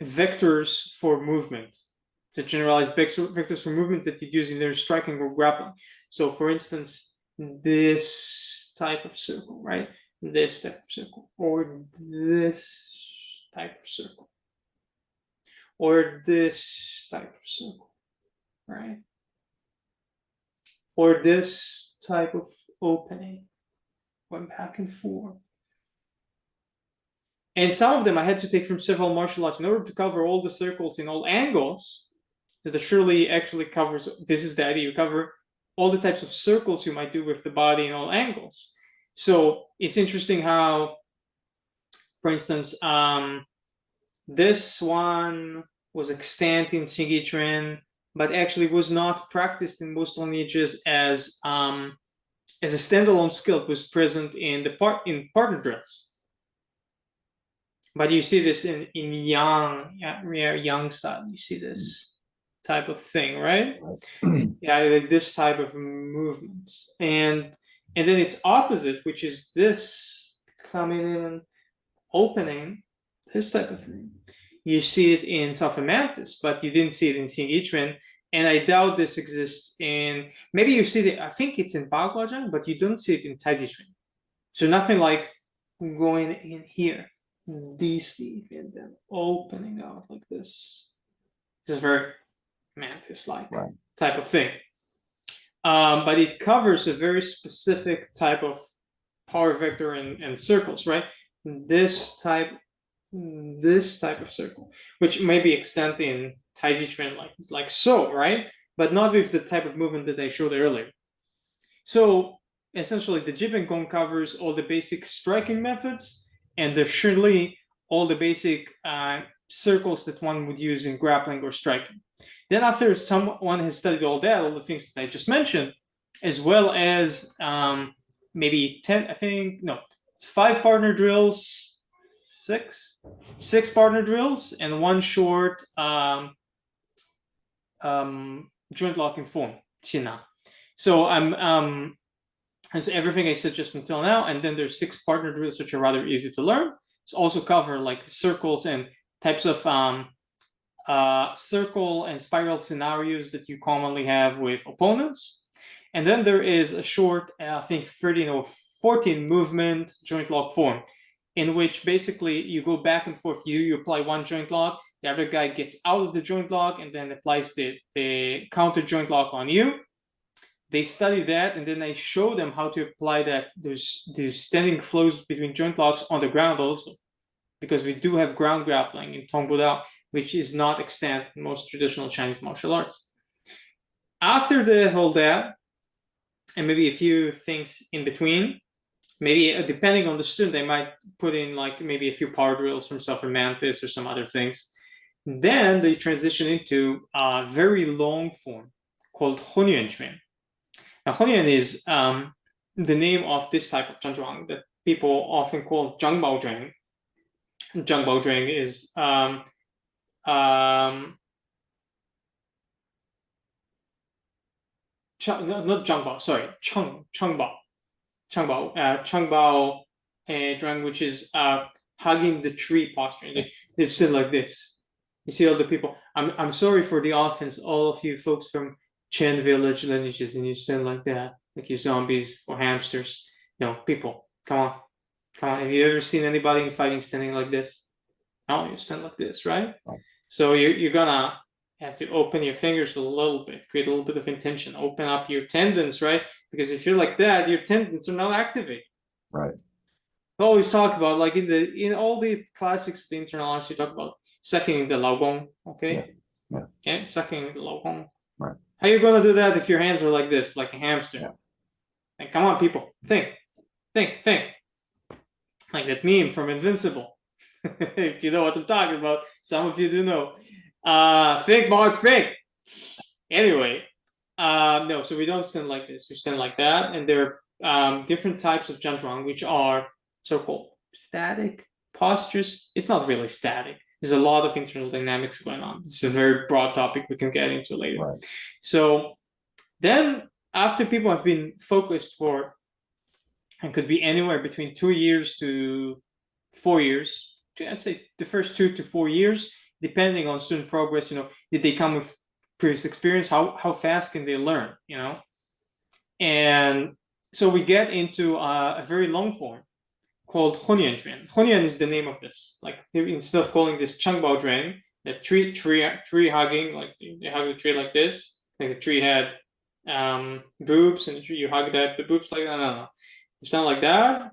vectors for movement. To generalize vectors for movement that you use in their striking or grappling. So for instance, this type of circle, right? This type of circle, or this type of circle, or this type of circle, right? Or this type of opening, going back and forth. And some of them I had to take from several martial arts in order to cover all the circles in all angles. The Shirley actually covers, this is the idea, you cover all the types of circles you might do with the body in all angles. So it's interesting how, for instance, this one was extant in Xing Yi Quan, but actually was not practiced in most lineages as a standalone skill. It was present in partner drills. But you see this in yang style. You see this type of thing, right? Yeah, like this type of movement, and then it's opposite, which is this coming in and opening, this type of thing. You see it in South Mantis, but you didn't see it in Xing Yi Quan, and I doubt this exists in, maybe you see it, I think it's in Baguazhang, but you don't see it in Taiji Chuan. So nothing like going in here, these and then opening out like this. This is very mantis-like type of thing. But it covers a very specific type of power vector and circles, right? This type of circle, which may be extant in Taiji Chuan like so, right? But not with the type of movement that I showed earlier. So essentially, the Jiben Gong covers all the basic striking methods, and the Shili all the basic circles that one would use in grappling or striking. Then after someone has studied all that, all the things that I just mentioned, as well as maybe 10, I think, no, it's 5 partner drills, 6 partner drills, and 1 short joint locking form, Qina. So that's everything I said just until now, and then there's 6 partner drills which are rather easy to learn. It's also cover like circles and types of circle and spiral scenarios that you commonly have with opponents. And then there is a short, I think 13 or 14 movement joint lock form, in which basically you go back and forth. You apply 1 joint lock, the other guy gets out of the joint lock and then applies the counter joint lock on you. they study that, and then I show them how to apply that. There's these standing flows between joint locks on the ground also, because we do have ground grappling in Tong Bu Dao, which is not extant in most traditional Chinese martial arts. After the whole that, and maybe a few things in between, maybe depending on the student, they might put in like maybe a few power drills from Self and Mantis or some other things. Then they transition into a very long form called Hunyuan Chuan. Now, Hunyuan is the name of this type of Zhangzhuang that people often call Zhangbao Zhuang. Zhangbao Zhuang is not Zhangbao, sorry, Changbao Zhuang, which is hugging the tree posture. They stood like this. You see all the people. I'm sorry for the offense, all of you folks from Chen village lineages, and you stand like that, like you zombies or hamsters. No, people, come on. Have you ever seen anybody in fighting standing like this? No, you stand like this, right? So you're gonna have to open your fingers a little bit, create a little bit of intention, open up your tendons, right? Because if you're like that, your tendons are not activated. Right. We always talk about, like in all the classics of the internal arts, you talk about sucking the laogong, okay? Yeah. Okay, sucking the laogong. Right. How are you gonna do that if your hands are like this, like a hamster? Yeah. Like, come on, people, think. Like that meme from Invincible. If you know what I'm talking about, some of you do know. Think, Mark, think. Anyway, no, so we don't stand like this. We stand like that, and there are different types of Zhangzhuang, which are so-called static postures. It's not really static. There's a lot of internal dynamics going on. It's a very broad topic we can get into later. Right. So then, after people have been focused for, and could be anywhere between 2 years to 4 years, I'd say the first 2 to 4 years, depending on student progress, did they come with previous experience? How fast can they learn, And so we get into a very long form called Hunyuan Chuan. Hunyuan is the name of this. Like, instead of calling this Changbao Zhuang, that tree hugging, like you hug the tree like this, like the tree had boobs, and you hug the boobs like that. No. It's not like that,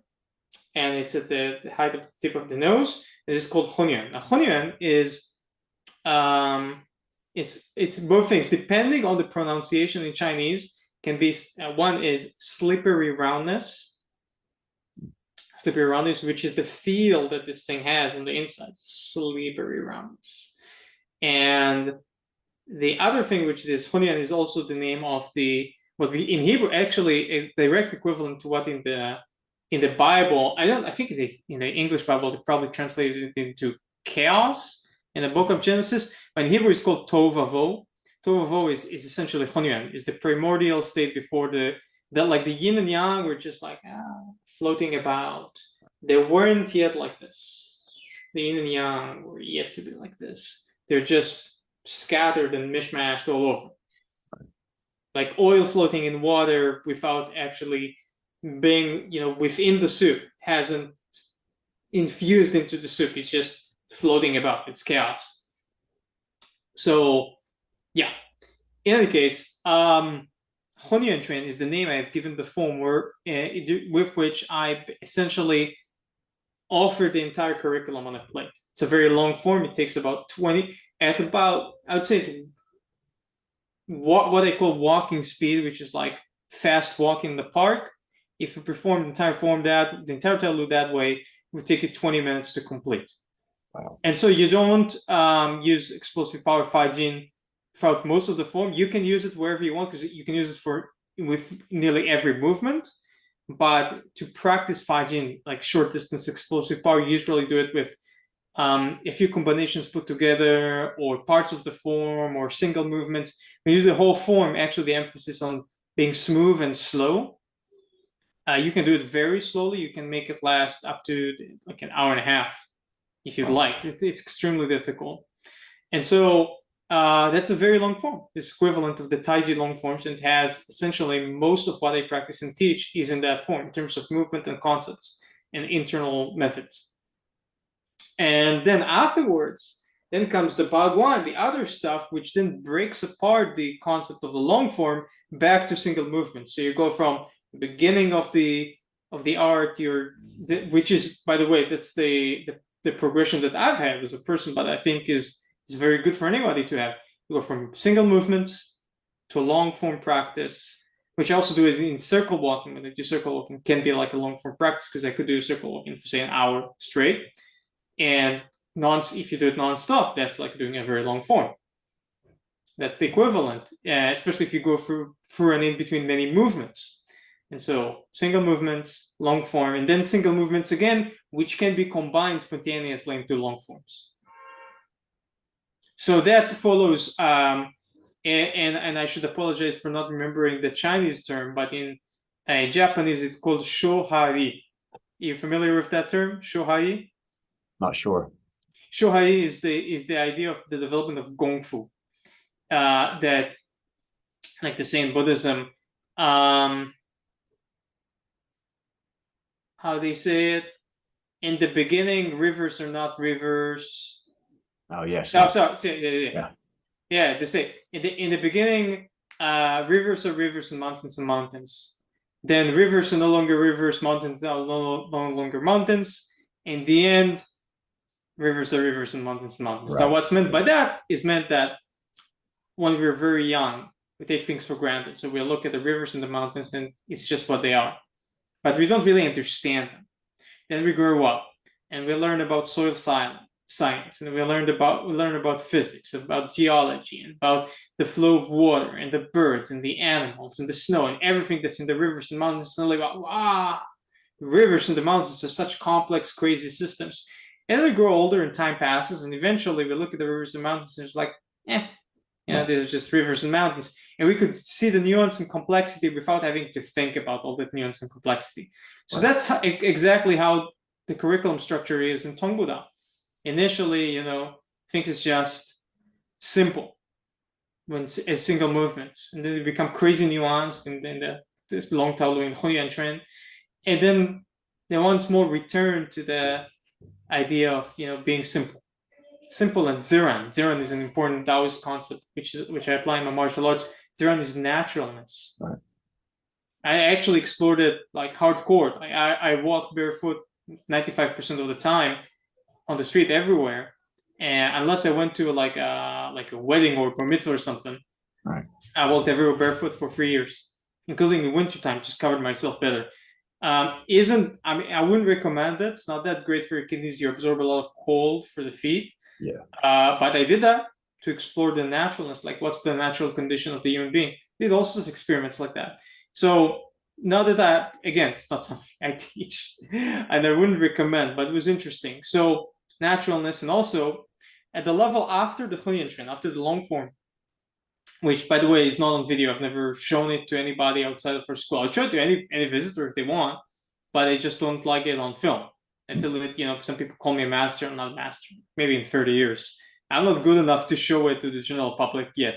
and it's at the height of the tip of the nose. It is called Hunyuan. Now, Hunyuan is it's both things depending on the pronunciation in Chinese. Can be one is slippery roundness, which is the feel that this thing has on the inside. Slippery roundness, and the other thing, which is Hunyuan, is also the name of what we in Hebrew actually a direct equivalent to what in the Bible. I think in the English Bible they probably translated it into chaos in the book of Genesis. But in Hebrew it's called Tohu Vavohu. Tohu Vavohu is essentially Hunyuan, is the primordial state before the like the yin and yang were just like floating about. They weren't yet like this. The yin and yang were yet to be like this. They're just scattered and mishmashed all over, like oil floating in water without actually being, within the soup. It hasn't infused into the soup. It's just floating about. It's chaos. So, yeah. In any case, Hunyuan Chuan is the name I've given the form with which I essentially offer the entire curriculum on a plate. It's a very long form. It takes about 20, I would say what I call walking speed, which is like fast walk in the park. If you perform the entire Taolu that way, it would take you 20 minutes to complete. Wow. And so you don't use explosive power Faijin throughout most of the form. You can use it wherever you want, because you can use it with nearly every movement. But to practice Faijin, like short distance explosive power, you usually do it with a few combinations put together, or parts of the form, or single movements. When you do the whole form, actually the emphasis on being smooth and slow. You can do it very slowly. You can make it last up to like an hour and a half if you'd like. It's extremely difficult. And so that's a very long form. It's equivalent of the Taiji long forms, and it has essentially most of what I practice and teach is in that form in terms of movement and concepts and internal methods. And then afterwards, Then comes the Bagua and the other stuff, which then breaks apart the concept of the long form back to single movement. So you go from the beginning of the art, which is, by the way, that's the progression that I've had as a person, but I think is very good for anybody to have. You go from single movements to a long form practice, which I also do in circle walking. When I do circle walking, can be like a long form practice because I could do circle walking for say an hour straight, and if you do it non-stop, that's like doing a very long form. That's the equivalent, especially if you go through and in between many movements. And so single movements, long form, and then single movements again, which can be combined spontaneously into long forms. So that follows, and I should apologize for not remembering the Chinese term, but in Japanese it's called shohari. Are you familiar with that term, shohari? Not sure. Shohai is the idea of the development of gongfu, that, like they say in Buddhism, how they say it, in the beginning, rivers are not rivers. Oh yes. Oh, sorry. Yeah. They say in the beginning, rivers are rivers and mountains. Then rivers are no longer rivers, mountains are no longer mountains. In the end, rivers are rivers and mountains. Right. Now, what's meant by that is meant that when we're very young, we take things for granted. So we look at the rivers and the mountains and it's just what they are. But we don't really understand them. Then we grow up and we learn about soil science, and we learn about physics, about geology, and about the flow of water and the birds and the animals and the snow and everything that's in the rivers and mountains. And like, wow, the rivers and the mountains are such complex, crazy systems. And we grow older and time passes, and eventually we look at the rivers and mountains and it's like, these are just rivers and mountains. And we could see the nuance and complexity without having to think about all that nuance and complexity. So that's exactly how the curriculum structure is in Tong Bu Dao. Initially, I think it's just simple when it's single movements, and then they become crazy nuanced in this long Tao Lu in Huyan Chuan. And then they once more return to the idea of being simple and Ziran. Ziran is an important Taoist concept, which I apply in my martial arts. Ziran is naturalness. Right. I actually explored it like hardcore. I walk barefoot 95% of the time on the street everywhere, and unless I went to like a wedding or bar mitzvah or something, right, I walked everywhere barefoot for 3 years, including in wintertime. Just covered myself better. I wouldn't recommend it. It's not that great for your kidneys. You absorb a lot of cold for the feet. Yeah. But I did that to explore the naturalness, like what's the natural condition of the human being. Did all sorts of experiments like that. So now that again, it's not something I teach and I wouldn't recommend, but it was interesting. So naturalness, and also at the level after the Huyan Chuan, after the long form, which by the way is not on video. I've never shown it to anybody outside of our school. I'll show it to any visitor if they want, but I just don't like it on film. I feel like, some people call me a master. I'm not a master. Maybe in 30 years. I'm not good enough to show it to the general public yet,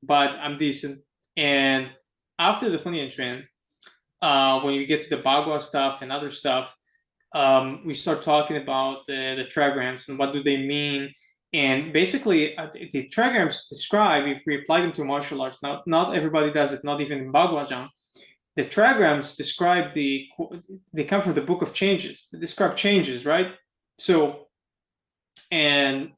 but I'm decent. And after the Huyan Chuan, when you get to the Bagua stuff and other stuff, we start talking about the trigrams and what do they mean. And basically, the trigrams describe, if we apply them to martial arts, not everybody does it, not even in Baguazhang. The trigrams describe they come from the Book of Changes. They describe changes, right? So, and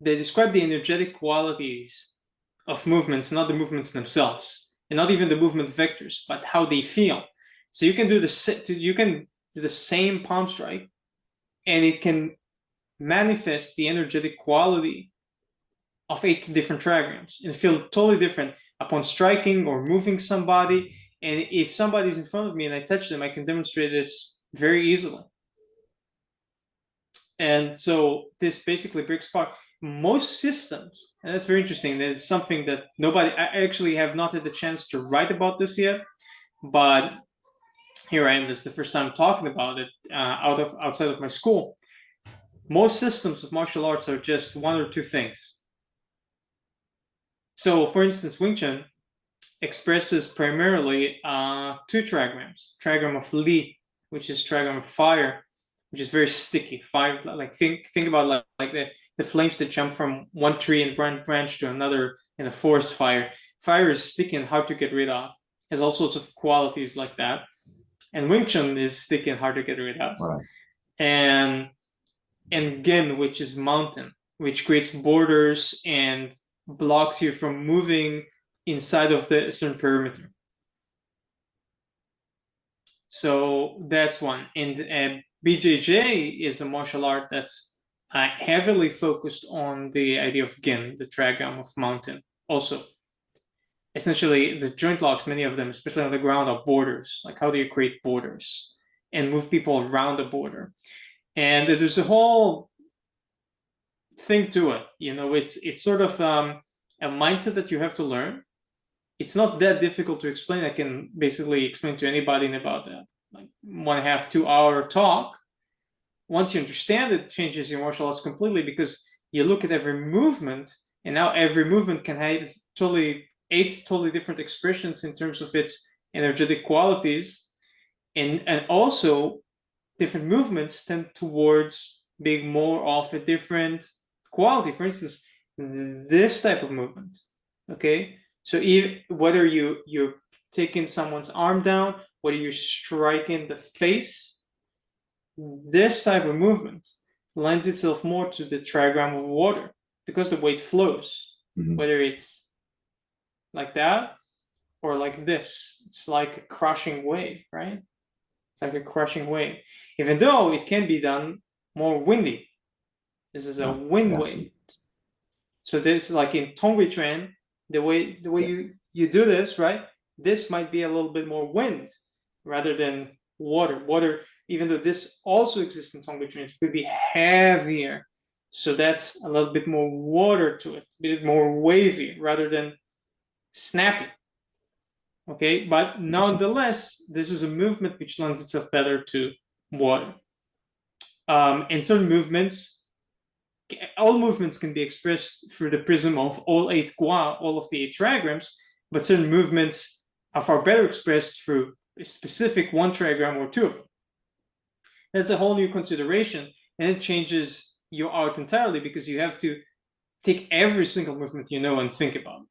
they describe the energetic qualities of movements, not the movements themselves, and not even the movement vectors, but how they feel. So you can do the same palm strike, and it can manifest the energetic quality of 8 different trigrams and feel totally different upon striking or moving somebody. And if somebody's in front of me and I touch them, I can demonstrate this very easily. And so this basically breaks apart most systems, and that's very interesting. It's something that I actually have not had the chance to write about this yet, but here I am. This is the first time talking about it outside of my school. Most systems of martial arts are just 1 or 2 things. So, for instance, Wing Chun expresses primarily 2 trigrams. Trigram of Li, which is trigram of fire, which is very sticky. Fire, like think about like the flames that jump from one tree and branch to another in a forest fire. Fire is sticky and hard to get rid of. Has all sorts of qualities like that. And Wing Chun is sticky and hard to get rid of. Right. And Gen, which is mountain, which creates borders and blocks you from moving inside of the certain perimeter. So that's one. And BJJ is a martial art that's heavily focused on the idea of Gen, the trigram of mountain. Also, essentially, the joint locks, many of them, especially on the ground, are borders. Like, how do you create borders and move people around the border? And there's a whole thing to it. You know, it's sort of a mindset that you have to learn. It's not that difficult to explain. I can basically explain to anybody in about like 1.5 2 hour talk. Once you understand it, changes your martial arts completely, because you look at every movement, and now every movement can have eight totally different expressions in terms of its energetic qualities, and also different movements tend towards being more of a different quality. For instance, this type of movement, okay? So whether you're taking someone's arm down, whether you're striking the face, this type of movement lends itself more to the trigram of water, because the weight flows, whether it's like that or like this. It's like a crushing wave, right? It's like a crushing wave, even though it can be done more windy. This is a wind wave. So this, like in Tong Bu Dao, the way you do this, right? This might be a little bit more wind rather than water. Water, even though this also exists in Tong Bu Dao, it could be heavier. So that's a little bit more water to it, a bit more wavy rather than snappy. Okay, but nonetheless, this is a movement which lends itself better to water. And certain movements, all movements can be expressed through the prism of all 8 gua, all of the 8 trigrams, but certain movements are far better expressed through a specific 1 trigram or 2 of them. That's a whole new consideration, and it changes your art entirely, because you have to take every single movement you know and think about it.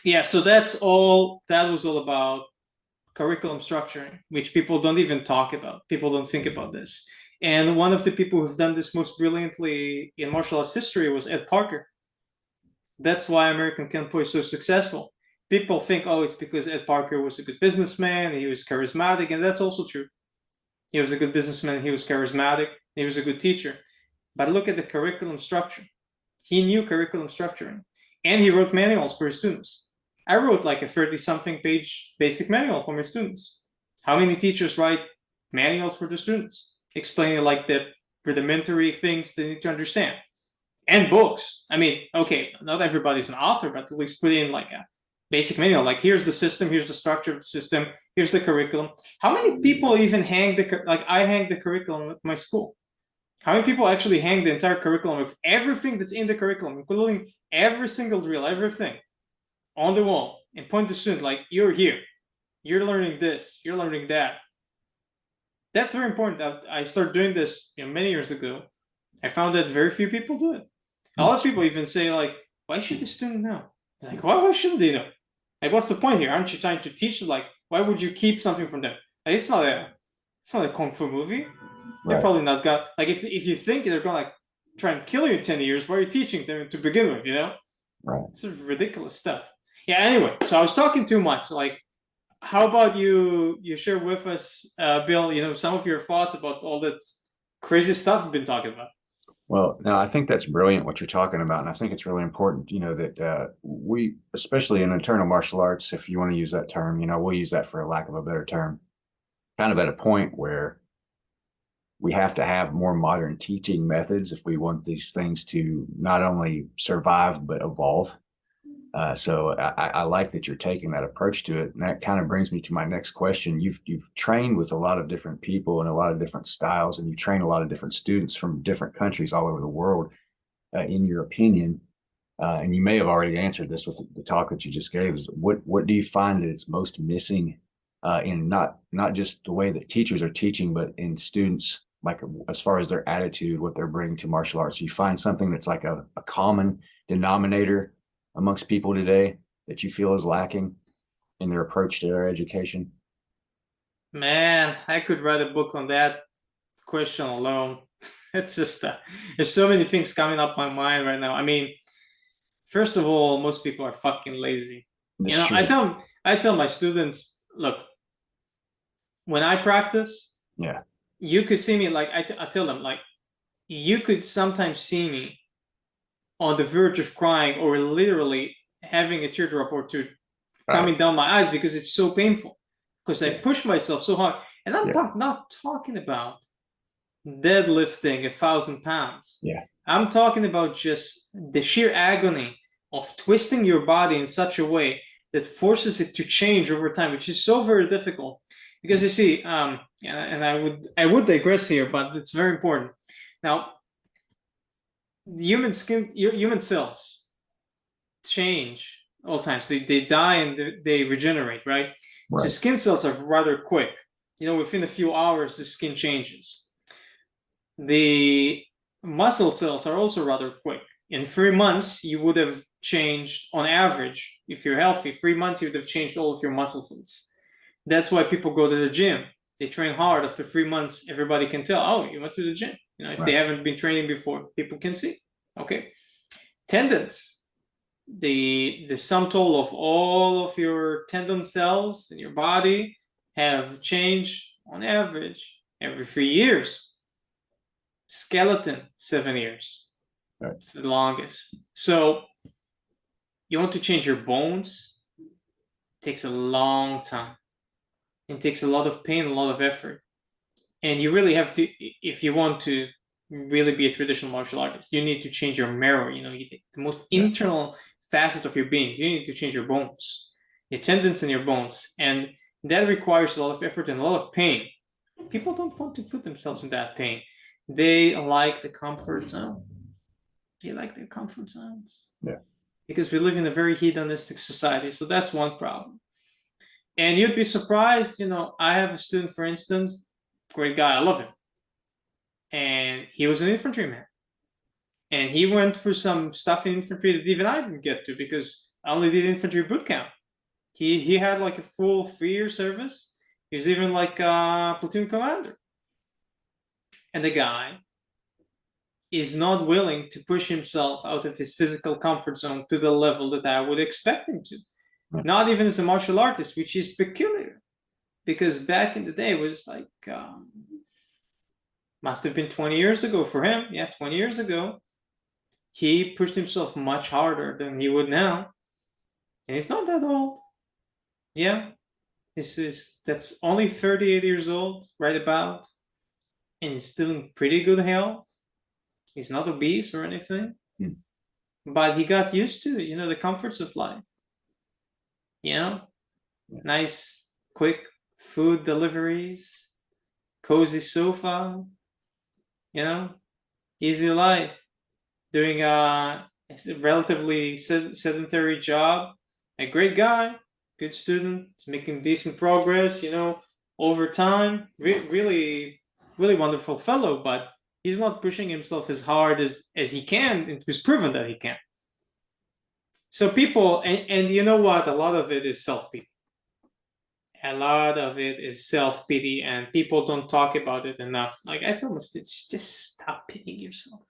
Yeah, so that was all about curriculum structuring, which people don't even talk about. People don't think about this. And one of the people who've done this most brilliantly in martial arts history was Ed Parker. That's why American Kempo is so successful. People think, oh, it's because Ed Parker was a good businessman, he was charismatic, and that's also true. He was a good businessman, he was charismatic, he was a good teacher. But look at the curriculum structure. He knew curriculum structuring, and he wrote manuals for his students. I wrote like a 30-something page basic manual for my students. How many teachers write manuals for their students, explaining like the rudimentary things they need to understand? And books. I mean, okay, not everybody's an author, but at least put in like a basic manual. Like, here's the system, here's the structure of the system, here's the curriculum. How many people even hang I hang the curriculum at my school? How many people actually hang the entire curriculum of everything that's in the curriculum, including every single drill, everything, on the wall, and point to the student like, you're here, you're learning this, you're learning that? That's very important. I started doing this many years ago. I found that very few people do it. A lot of people even say like, why should the student know? Like, why shouldn't they know? Like, what's the point here? Aren't you trying to teach them? Like, why would you keep something from them? Like, it's not a kung fu movie. They're probably not got, like, if you think they're gonna like try and kill you in 10 years, why are you teaching them to begin with? Right. It's ridiculous stuff. Yeah, anyway, so I was talking too much. Like, how about you share with us, Bill, some of your thoughts about all that crazy stuff we've been talking about? Well, no, I think that's brilliant what you're talking about. And I think it's really important, that we, especially in internal martial arts, if you want to use that term, we'll use that for a lack of a better term, kind of at a point where we have to have more modern teaching methods if we want these things to not only survive, but evolve. So I like that you're taking that approach to it. And that kind of brings me to my next question. You've trained with a lot of different people and a lot of different styles, and you train a lot of different students from different countries all over the world. In your opinion, and you may have already answered this with the talk that you just gave, is what do you find that it's most missing in not just the way that teachers are teaching, but in students, like as far as their attitude, what they're bringing to martial arts. You find something that's like a common denominator amongst people today that you feel is lacking in their approach to their education? Man, I could write a book on that question alone. It's just there's so many things coming up my mind right now. I mean, first of all, most people are fucking lazy. That's You know, true. I tell my students, look, when I practice, Yeah. you could see me like I tell them like you could sometimes see me on the verge of crying or literally having a teardrop or two coming down my eyes because it's so painful because I push myself so hard. And I'm not talking about deadlifting 1,000 pounds. Yeah. I'm talking about just the sheer agony of twisting your body in such a way that forces it to change over time, which is so very difficult. Because you see, and I would digress here, but it's very important. Now, human cells change all times. They die and they regenerate, right? So skin cells are rather quick. You know, within a few hours, the skin changes. The muscle cells are also rather quick. In 3 months, you would have changed, on average, if you're healthy, 3 months, you would have changed all of your muscle cells. That's why people go to the gym. They train hard. After 3 months, everybody can tell, oh, you went to the gym. You know, if they haven't been training before, people can see. Okay. Tendons. The sum total of all of your tendon cells in your body have changed on average every 3 years. Skeleton, 7 years. It's the longest. So you want to change your bones, it takes a long time. It takes a lot of pain, a lot of effort. And you really have to, if you want to really be a traditional martial artist, you need to change your marrow, you know, the most internal facet of your being. You need to change your bones, your tendons and your bones. And that requires a lot of effort and a lot of pain. People don't want to put themselves in that pain. They like the comfort zone. They like their comfort zones. Yeah. Because we live in a very hedonistic society. So that's one problem. And you'd be surprised, you know, I have a student, for instance, great guy, I love him. And he was an infantryman. And he went through some stuff in infantry that even I didn't get to because I only did infantry boot camp. He had like a full 3-year service. He was even like a platoon commander. And the guy is not willing to push himself out of his physical comfort zone to the level that I would expect him to. Not even as a martial artist, which is peculiar. Because back in the day, it was like, must have been 20 years ago for him. Yeah, 20 years ago. He pushed himself much harder than he would now. And he's not that old. Yeah. That's only 38 years old, right about. And he's still in pretty good health. He's not obese or anything. But he got used to, you know, the comforts of life. You know, nice, quick food deliveries, cozy sofa, you know, easy life. Doing a relatively sedentary job. A great guy, good student, is making decent progress, you know, over time. Really, really wonderful fellow, but he's not pushing himself as hard as he can, and he's proven that he can. So people, and you know what? A lot of it is self-pity. A lot of it is self-pity, and people don't talk about it enough. Like I tell my students, just stop pitying yourself.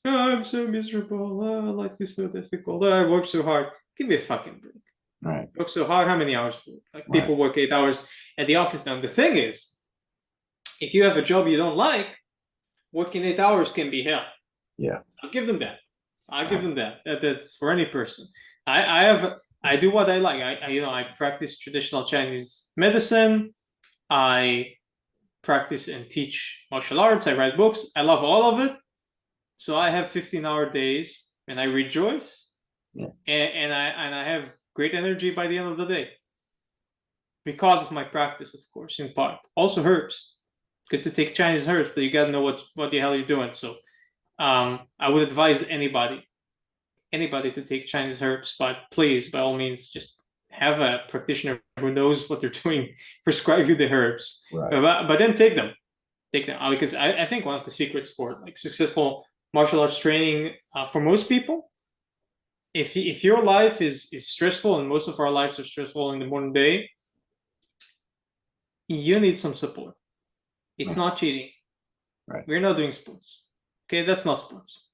Oh, I'm so miserable. Oh, life is so difficult. Oh, I work so hard. Give me a fucking break. Right. Work so hard. How many hours? Like people work 8 hours at the office now. The thing is, if you have a job you don't like, working 8 hours can be hell. Yeah. I'll give them that. I'll give them that. That's for any person. I do what I like. I practice traditional Chinese medicine. I practice and teach martial arts. I write books. I love all of it. So I have 15-hour days and I rejoice. Yeah. And I have great energy by the end of the day. Because of my practice, of course, in part. Also herbs. Good to take Chinese herbs, but you gotta know what the hell you're doing. So I would advise anybody to take Chinese herbs, but please, by all means, just have a practitioner who knows what they're doing prescribe you the herbs. Right. But then take them because I think one of the secrets for like successful martial arts training for most people, if your life is stressful, and most of our lives are stressful in the modern day, you need some support. It's not cheating. Right. We're not doing sports. Okay, that's not sports.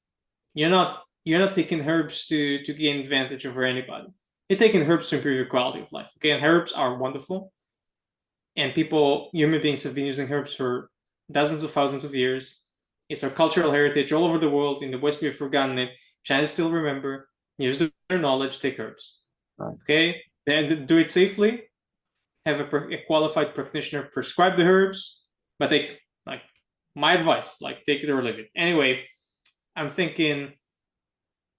You're not taking herbs to gain advantage over anybody. You're taking herbs to improve your quality of life. Okay, and herbs are wonderful. And human beings have been using herbs for dozens of thousands of years. It's our cultural heritage all over the world. In the West, we've forgotten it. China still remember. Use their knowledge, take herbs. Right. Okay, and do it safely. Have a qualified practitioner prescribe the herbs, but take like my advice, like take it or leave it. Anyway, I'm thinking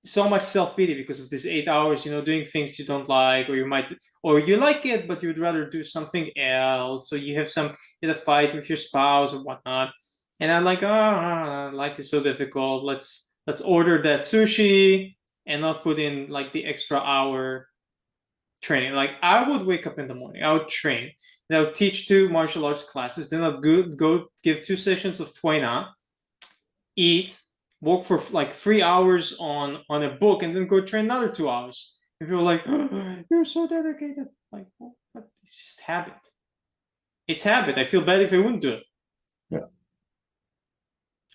so much self-pity because of these 8 hours, doing things you don't like, or you like it, but you would rather do something else. So you have a fight with your spouse or whatnot. And I'm like, life is so difficult. Let's order that sushi and not put in like the extra hour training. Like I would wake up in the morning, I would train, then I would teach 2 martial arts classes, then I'd go give 2 sessions of Tuina, eat, work for like 3 hours on a book, and then go train another 2 hours. And people are like, oh, you're so dedicated. Like, well, it's just habit. It's habit. I feel bad if I wouldn't do it. Yeah.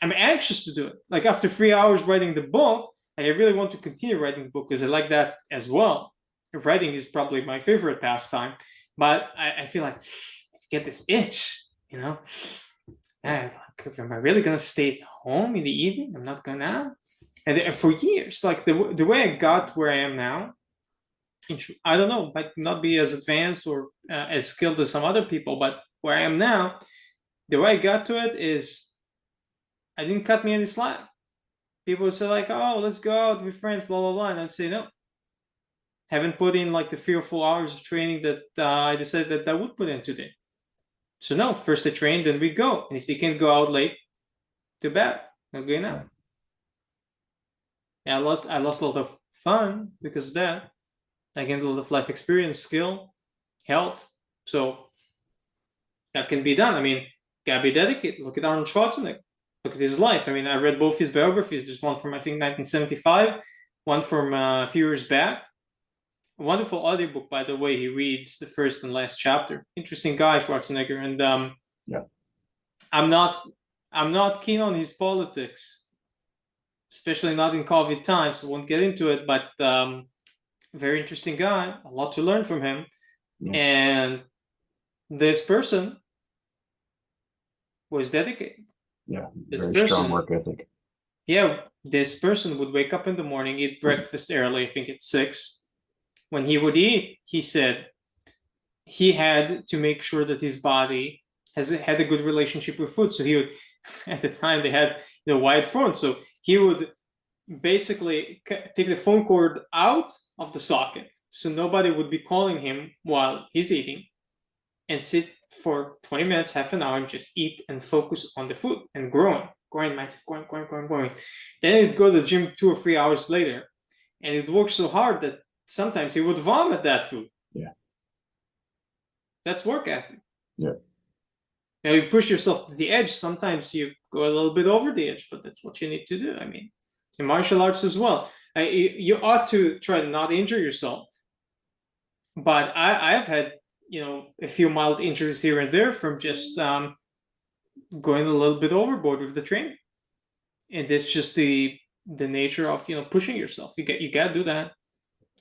I'm anxious to do it. Like after 3 hours writing the book, like I really want to continue writing the book because I like that as well. Writing is probably my favorite pastime, but I feel like I get this itch, am I really gonna stay at home in the evening? I'm not gonna. And for years, like the way I got where I am now, I don't know, might not be as advanced or as skilled as some other people, but where I am now, the way I got to it is I didn't cut me any slack. People would say like, oh, let's go out with friends, blah, blah, blah. And I'd say, no, haven't put in like the 3 or 4 hours of training that I decided that I would put in today. So no, first I train, then we go. And if they can't go out late, too bad. Not going out. Yeah, I lost a lot of fun because of that. I gained a lot of life experience, skill, health. So that can be done. I mean, gotta be dedicated. Look at Arnold Schwarzenegger. Look at his life. I mean, I read both his biographies. There's one from I think 1975, one from a few years back. A wonderful audiobook, by the way. He reads the first and last chapter. Interesting guy, Schwarzenegger. And yeah, I'm not keen on his politics, especially not in COVID times. So won't get into it, but very interesting guy. A lot to learn from him. Yeah. And this person was dedicated. Yeah, very strong work ethic. Yeah, this person would wake up in the morning, eat breakfast early. I think it's 6. When he would eat, he said he had to make sure that his body had a good relationship with food. So he would, at the time they had wired phone, so he would basically take the phone cord out of the socket, so nobody would be calling him while he's eating, and sit for 20 minutes, half an hour, and just eat and focus on the food and growing mindset, growing. Then he'd go to the gym 2 or 3 hours later, and it worked so hard that sometimes he would vomit that food. Yeah. That's work ethic. Yeah. Now you push yourself to the edge. Sometimes you go a little bit over the edge, but that's what you need to do. I mean, in martial arts as well, you ought to try to not injure yourself. But I've had, a few mild injuries here and there from just going a little bit overboard with the training. And it's just the nature of, pushing yourself. You got to do that.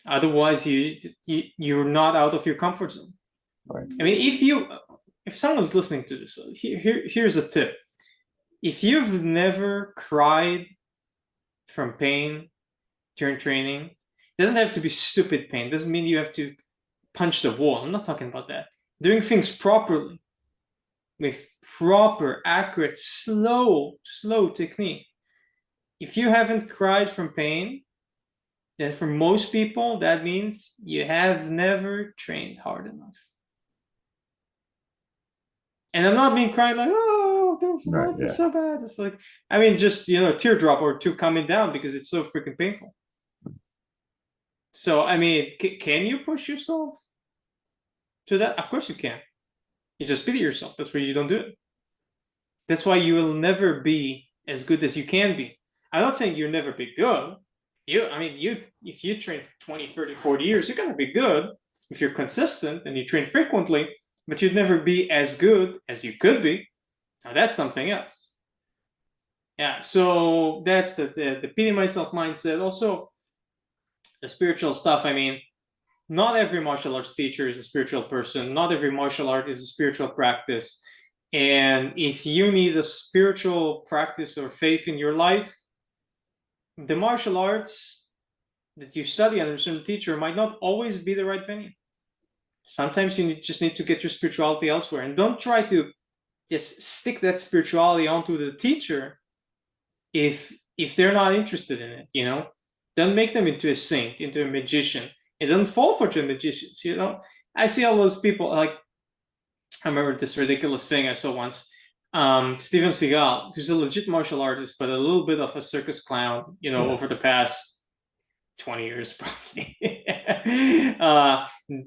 Otherwise, you're not out of your comfort zone. Right. I mean, if someone's listening to this, here's a tip. If you've never cried from pain during training, it doesn't have to be stupid pain. It doesn't mean you have to punch the wall. I'm not talking about that. Doing things properly, with proper, accurate, slow technique. If you haven't cried from pain, then for most people, that means you have never trained hard enough. And I'm not being crying like, oh, this is so bad. It's like, I mean, just, a teardrop or 2 coming down because it's so freaking painful. So, I mean, can you push yourself to that? Of course you can. You just pity yourself. That's why you don't do it. That's why you will never be as good as you can be. I'm not saying you'll never be good. If you train for 20, 30, 40 years, you're going to be good if you're consistent and you train frequently, but you'd never be as good as you could be. Now that's something else. Yeah, so that's the pity myself mindset. Also, the spiritual stuff. I mean, not every martial arts teacher is a spiritual person. Not every martial art is a spiritual practice. And if you need a spiritual practice or faith in your life, the martial arts that you study under a certain teacher might not always be the right venue. Sometimes you just need to get your spirituality elsewhere, and don't try to just stick that spirituality onto the teacher if they're not interested in it. Don't make them into a saint, into a magician, and don't fall for the magicians. I see all those people. Like, I remember this ridiculous thing I saw once. Steven Seagal, who's a legit martial artist, but a little bit of a circus clown, over the past 20 years, probably.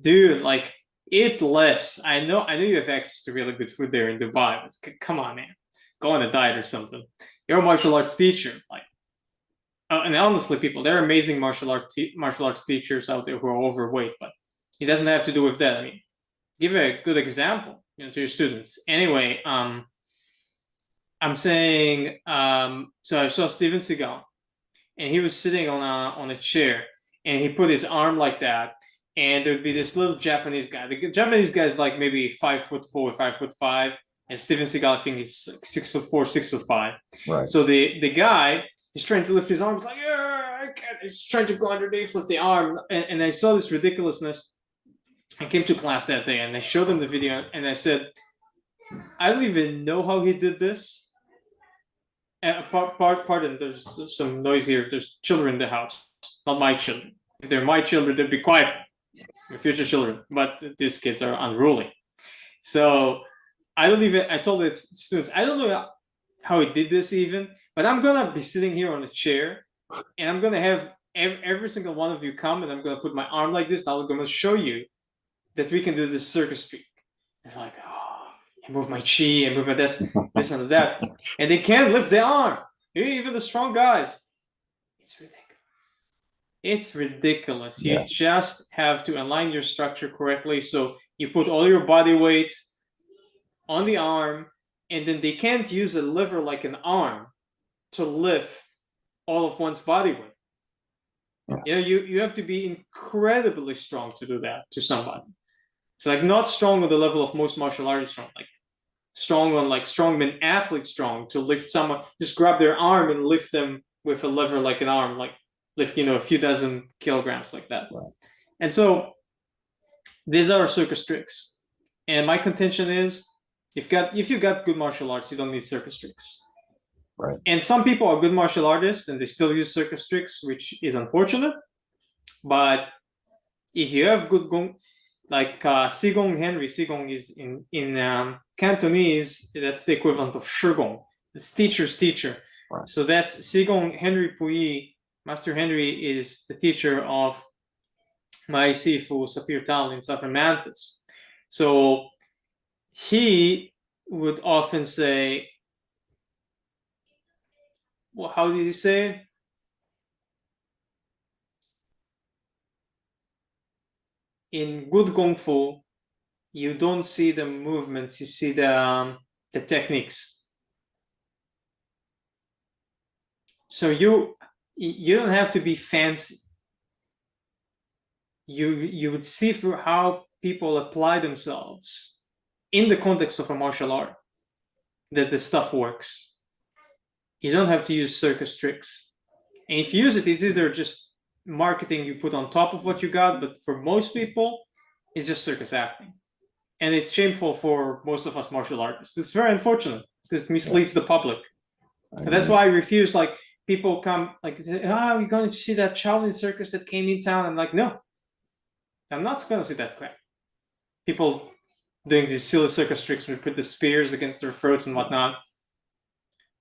Dude, like, eat less. I know you have access to really good food there in Dubai, but come on, man. Go on a diet or something. You're a martial arts teacher. Like, and honestly, people, there are amazing martial arts teachers out there who are overweight, but it doesn't have to do with that. I mean, give a good example, to your students. Anyway, I'm saying, so I saw Steven Seagal, and he was sitting on a chair, and he put his arm like that, and there'd be this little Japanese guy. The Japanese guy is like maybe 5'4", 5'5", and Steven Seagal, I think he's like 6'4", 6'5". Right. So the guy is trying to lift his arm, like, yeah, I can't. He's trying to go underneath with the arm, and I saw this ridiculousness. I came to class that day, and I showed him the video, and I said, I don't even know how he did this. And pardon, there's some noise here. There's children in the house, not my children. If they're my children, they'd be quiet. My future children, but these kids are unruly. So I told the students, I don't know how he did this even, but I'm gonna be sitting here on a chair, and I'm gonna have every single one of you come, and I'm gonna put my arm like this. I'm gonna show you that we can do this circus trick. It's like, I move my chi, I move my this and that, and they can't lift the arm. Even the strong guys. It's ridiculous. Yeah. You just have to align your structure correctly. So you put all your body weight on the arm, and then they can't use a lever like an arm to lift all of one's body weight. Yeah. You have to be incredibly strong to do that to somebody. So like not strong on the level of most martial artists strong, like strong on like strongman athlete strong to lift someone, just grab their arm and lift them with a lever like an arm, like lift, a few dozen kilograms like that. Right. And so these are circus tricks. And my contention is if you got good martial arts, you don't need circus tricks. Right. And some people are good martial artists and they still use circus tricks, which is unfortunate. But if you have good gong, like Sigong Henry, Sigong is in Cantonese, that's the equivalent of Shigong. It's teacher's teacher. Right. So that's Sigong Henry Puyi. Master Henry is the teacher of my Shifu Sapir Tal in Saffron Mantis. So he would often say, well, how did he say it? In good Kung Fu, you don't see the movements, you see the techniques. So you don't have to be fancy. You would see through how people apply themselves in the context of a martial art that the stuff works. You don't have to use circus tricks. And if you use it, it's either just marketing you put on top of what you got, but for most people, it's just circus acting. And it's shameful for most of us martial artists. It's very unfortunate because it misleads the public. And that's why I refuse, like, people come, like, we're going to see that Shaolin circus that came in town. I'm like, no, I'm not going to see that crap. People doing these silly circus tricks where we put the spears against their throats and whatnot.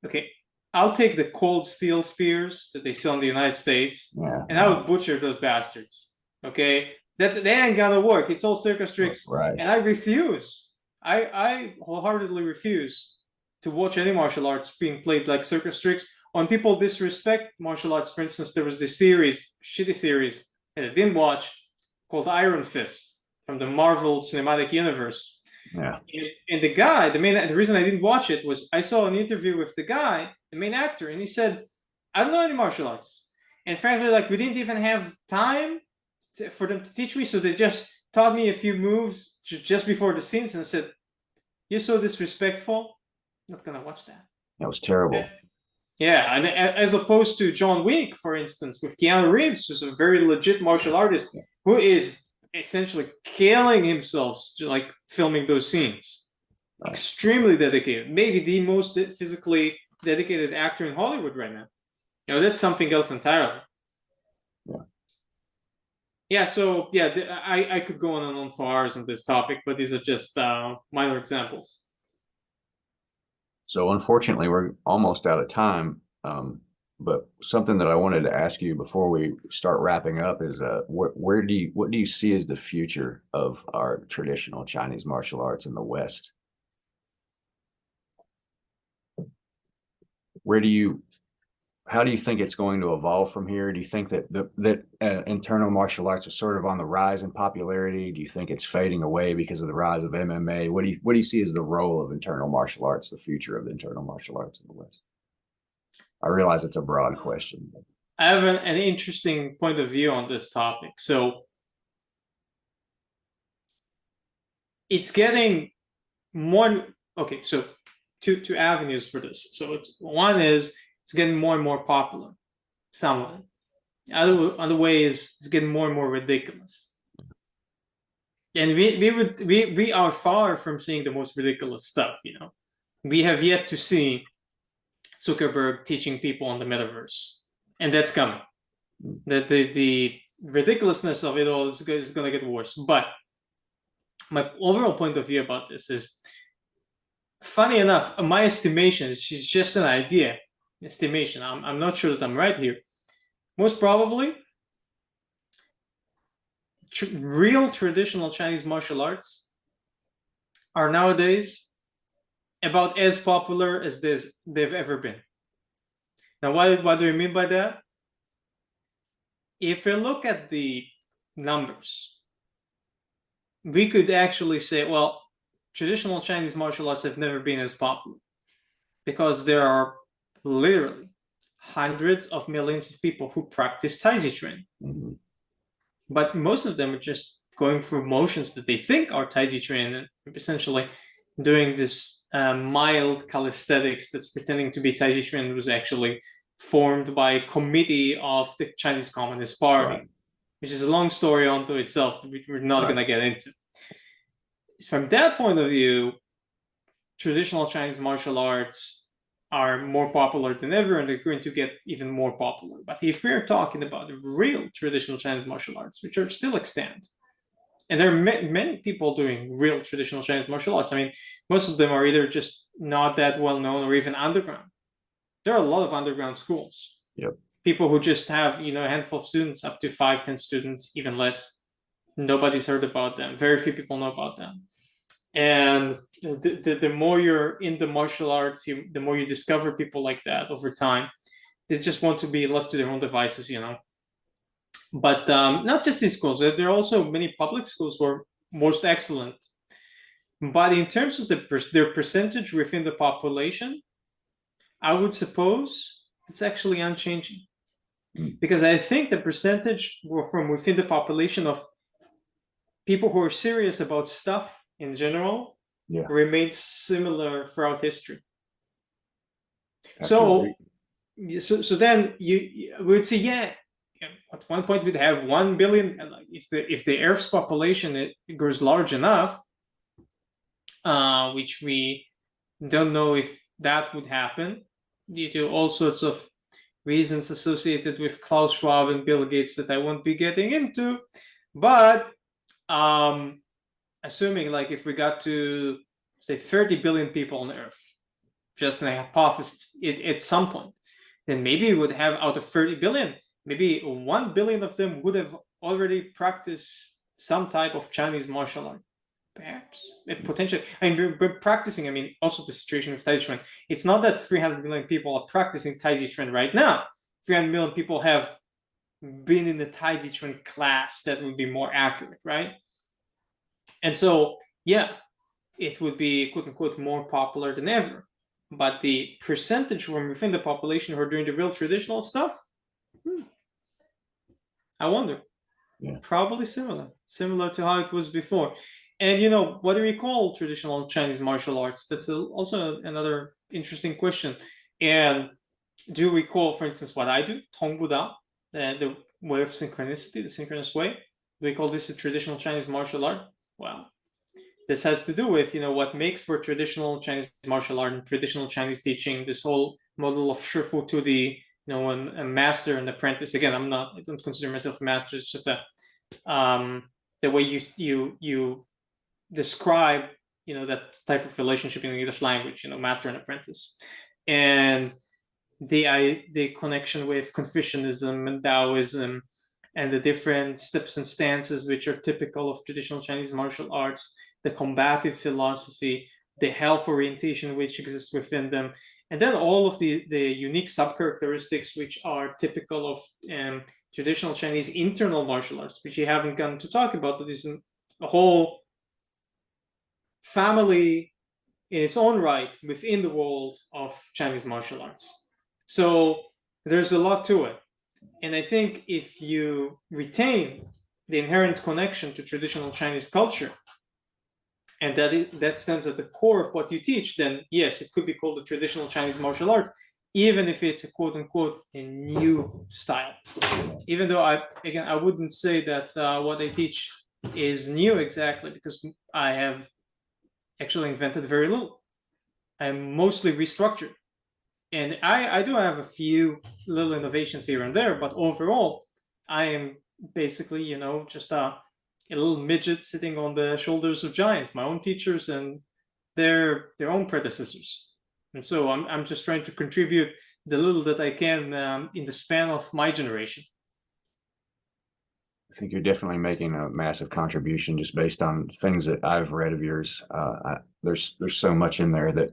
Okay, I'll take the cold steel spears that they sell in the United States, and I would butcher those bastards. Okay, That ain't gonna work. It's all circus tricks. Right. And I refuse. I wholeheartedly refuse to watch any martial arts being played like circus tricks. When people disrespect martial arts, for instance, there was this series, shitty series, that I didn't watch, called Iron Fist from the Marvel Cinematic Universe. Yeah. And the guy, the reason I didn't watch it was I saw an interview with the guy, the main actor, and he said, I don't know any martial arts. And frankly, like, we didn't even have time for them to teach me, so they just taught me a few moves just before the scenes, and I said, "You're so disrespectful. I'm not gonna watch that." That was terrible. Yeah, and as opposed to John Wick, for instance, with Keanu Reeves, who's a very legit martial artist who is essentially killing himself, like filming those scenes. Right. Extremely dedicated, maybe the most physically dedicated actor in Hollywood right now. You know, that's something else entirely. Yeah. Yeah, so yeah, I could go on and on for hours on this topic, but these are just minor examples. So unfortunately, we're almost out of time. But something that I wanted to ask you before we start wrapping up is, what do you see as the future of our traditional Chinese martial arts in the West? How do you think it's going to evolve from here? Do you think that internal martial arts are sort of on the rise in popularity? Do you think it's fading away because of the rise of MMA? What do you see as the role of internal martial arts, the future of internal martial arts in the West? I realize it's a broad question. I have an interesting point of view on this topic. So it's getting more. Okay, so two avenues for this. So one is it's getting more and more popular, somewhat. Other way is it's getting more and more ridiculous. And we are far from seeing the most ridiculous stuff. You know, we have yet to see Zuckerberg teaching people on the metaverse, and that's coming. That the ridiculousness of it all is going to get worse. But my overall point of view about this is, funny enough, my estimation is just an idea. Estimation. I'm not sure that I'm right here. Most probably, real traditional Chinese martial arts are nowadays about as popular as they've ever been. Now, what do we mean by that? If we look at the numbers, we could actually say, well, traditional Chinese martial arts have never been as popular because there are literally hundreds of millions of people who practice Taiji Chuan. Mm-hmm. But most of them are just going through motions that they think are Taiji Chuan and essentially doing this mild calisthenics that's pretending to be Taiji Chuan was actually formed by a committee of the Chinese Communist Party, right, which is a long story unto itself, which we're not going to get into. From that point of view, traditional Chinese martial arts are more popular than ever, and they're going to get even more popular. But if we're talking about the real traditional Chinese martial arts, which are still extant, and there are many people doing real traditional Chinese martial arts. I mean, most of them are either just not that well known or even underground. There are a lot of underground schools. Yep. People who just have, a handful of students, up to 5-10 students, even less. Nobody's heard about them. Very few people know about them. And the more you're in the martial arts, the more you discover people like that over time. They just want to be left to their own devices, But not just these schools. There are also many public schools who are most excellent. But in terms of their percentage within the population, I would suppose it's actually unchanging. Because I think the percentage from within the population of people who are serious about stuff in general remains similar throughout history. So then you would say, at one point we'd have 1 billion. If the Earth's population it grows large enough, which we don't know if that would happen due to all sorts of reasons associated with Klaus Schwab and Bill Gates that I won't be getting into, but assuming like if we got to say 30 billion people on Earth, just a hypothesis, at some point, then maybe we would have out of 30 billion, maybe 1 billion of them would have already practiced some type of Chinese martial art. Perhaps it potentially. I mean, we're practicing. I mean, also the situation with Tai Chi Chuan. It's not that 300 million people are practicing Tai Chi Chuan right now. 300 million people have been in the Tai Chi Chuan class. That would be more accurate, right? And so, yeah, it would be quote unquote more popular than ever. But the percentage from within the population who are doing the real traditional stuff, I wonder. Yeah. Probably similar to how it was before. And what do we call traditional Chinese martial arts? That's also another interesting question. And do we call, for instance, what I do, Tong Bu Dao, the way of synchronicity, the synchronous way? Do we call this a traditional Chinese martial art? Well, this has to do with what makes for traditional Chinese martial art and traditional Chinese teaching. This whole model of Shifu to the a master and apprentice. Again, I don't consider myself a master. It's just the way you describe that type of relationship in English language, master and apprentice, and the connection with Confucianism and Taoism and the different steps and stances which are typical of traditional Chinese martial arts, the combative philosophy, the health orientation which exists within them, and then all of the unique sub-characteristics which are typical of traditional Chinese internal martial arts, which you haven't gotten to talk about, but this is a whole family in its own right within the world of Chinese martial arts. So there's a lot to it. And I think if you retain the inherent connection to traditional Chinese culture, and that stands at the core of what you teach, then yes, it could be called a traditional Chinese martial art, even if it's a quote unquote a new style. Even though I wouldn't say that what I teach is new exactly, because I have actually invented very little. I'm mostly restructured. And I do have a few little innovations here and there, but overall, I am basically, just a little midget sitting on the shoulders of giants, my own teachers and their own predecessors. And so I'm just trying to contribute the little that I can in the span of my generation. I think you're definitely making a massive contribution just based on things that I've read of yours. There's so much in there that,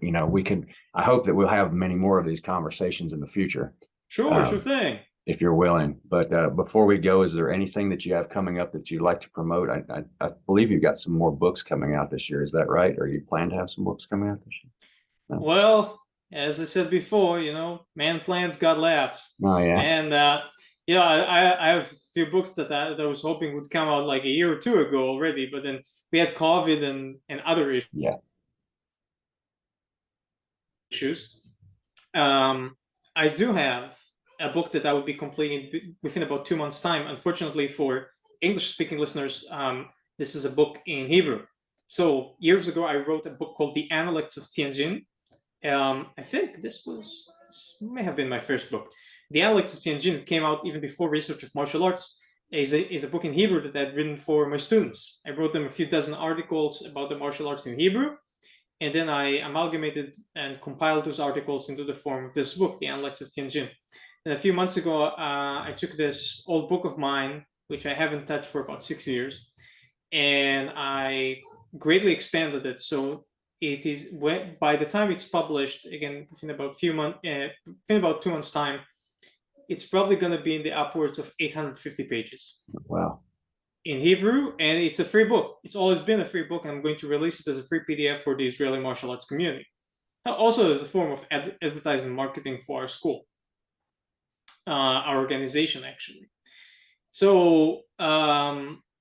I hope that we'll have many more of these conversations in the future. Sure thing. If you're willing. But before we go, is there anything that you have coming up that you'd like to promote? I believe you've got some more books coming out this year. Is that right? Or you plan to have some books coming out this year? No. Well, as I said before, man plans, God laughs. Oh, yeah. And I have a few books that I was hoping would come out like a year or two ago already, but then we had COVID and other issues. Yeah. I do have a book that I will be completing within about 2 months' time. Unfortunately, for English-speaking listeners, this is a book in Hebrew. So years ago, I wrote a book called The Anecdotes of Tianjin. I think this may have been my first book. The Anecdotes of Tianjin came out even before Research of Martial Arts. Is a book in Hebrew that I'd written for my students. I wrote them a few dozen articles about the martial arts in Hebrew, and then I amalgamated and compiled those articles into the form of this book, The Anecdotes of Tianjin. And a few months ago, I took this old book of mine, which I haven't touched for about 6 years, and I greatly expanded it. So it is, by the time it's published, again, within about 2 months' time, it's probably going to be in the upwards of 850 pages. Wow. In Hebrew, and it's a free book. It's always been a free book, and I'm going to release it as a free PDF for the Israeli martial arts community. Also as a form of advertising marketing for our school, our organization, actually. So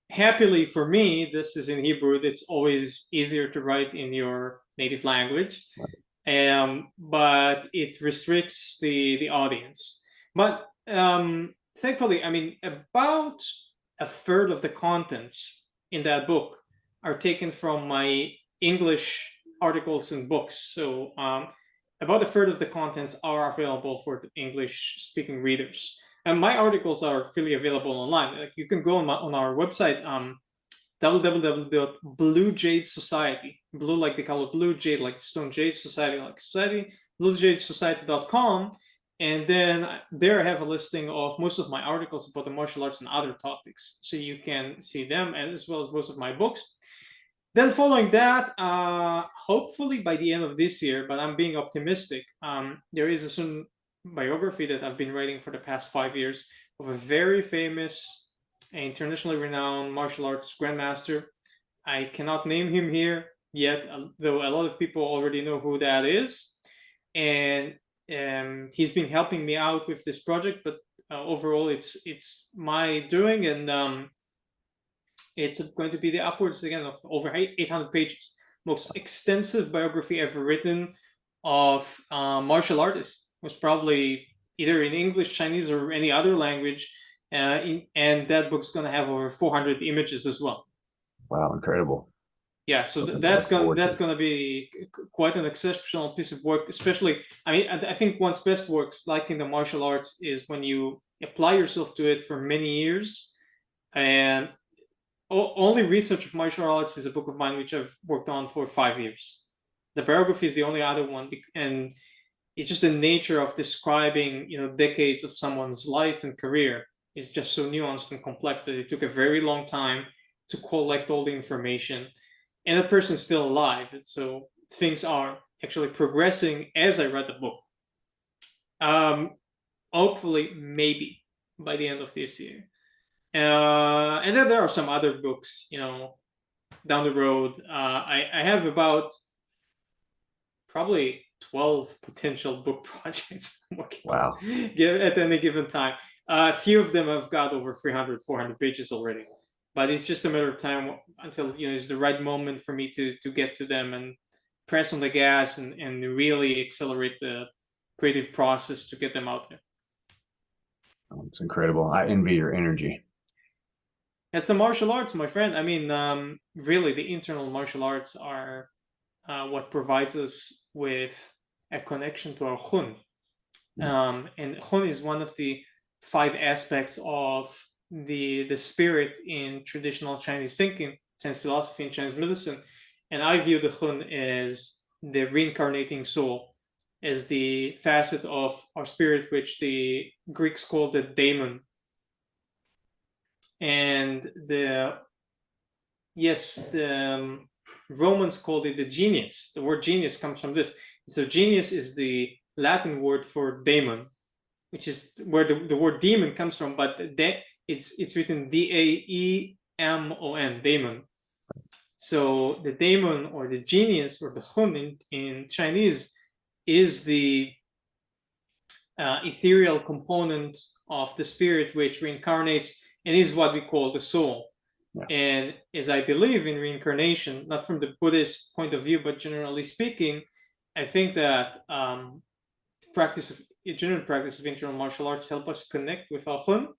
happily for me, this is in Hebrew. It's always easier to write in your native language, but it restricts the audience. But thankfully, I mean, about a third of the contents in that book are taken from my English articles and books. So about a third of the contents are available for the English-speaking readers. And my articles are freely available online. Like, you can go on our website, www.bluejadesociety, blue like the color blue, jade like the stone, jade society like society, bluejadeSociety.com. And then there I have a listing of most of my articles about the martial arts and other topics. So you can see them, and as well as most of my books. Then following that, hopefully by the end of this year, but I'm being optimistic, there is a certain biography that I've been writing for the past 5 years of a very famous, internationally renowned martial arts grandmaster. I cannot name him here yet, though a lot of people already know who that is. And he's been helping me out with this project, but overall it's my doing, and it's going to be the upwards again of over 800 pages, most extensive biography ever written of martial artists. It was probably either in English, Chinese, or any other language, and that book's going to have over 400 images as well. Wow, incredible. Yeah, so that's gonna be quite an exceptional piece of work. Especially, I mean, I think one's best works, like in the martial arts, is when you apply yourself to it for many years. And only research of martial arts is a book of mine which I've worked on for 5 years. The biography is the only other one, and it's just the nature of describing, decades of someone's life and career is just so nuanced and complex that it took a very long time to collect all the information. And that person's still alive, and so things are actually progressing as I read the book. Hopefully, maybe by the end of this year. And then there are some other books, down the road. I have about probably 12 potential book projects I'm working Wow. at any given time. A few of them have got over 300, 400 pages already. But it's just a matter of time until it's the right moment for me to get to them and press on the gas and really accelerate the creative process to get them out there. It's incredible. I envy your energy. That's the martial arts, my friend. I mean, really, the internal martial arts are what provides us with a connection to our Hun. And Hun is one of the 5 aspects of the spirit in traditional Chinese thinking, Chinese philosophy, and Chinese medicine. And I view the Hun as the reincarnating soul, as the facet of our spirit, which the Greeks called the daemon. And the Romans called it the genius. The word genius comes from this. So genius is the Latin word for daemon, which is where the word demon comes from, but it's written D-A-E-M-O-N, daemon. So the daemon, or the genius, or the Hun in Chinese, is the ethereal component of the spirit which reincarnates and is what we call the soul. Yeah. And as I believe in reincarnation, not from the Buddhist point of view, but generally speaking, I think that genuine practice of internal martial arts help us connect with our Hun.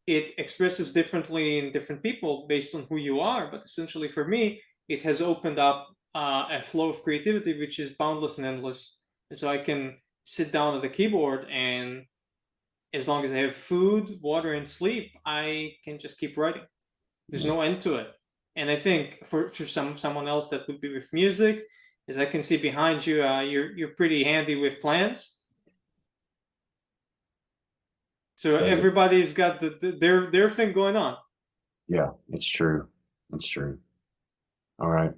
It expresses differently in different people based on who you are, but essentially for me, it has opened up a flow of creativity which is boundless and endless. And so I can sit down at the keyboard, and as long as I have food, water, and sleep, I can just keep writing. There's no end to it. And I think for someone else that would be with music, as I can see behind you, you're pretty handy with plans. So everybody's got their thing going on. Yeah, it's true. It's true. All right.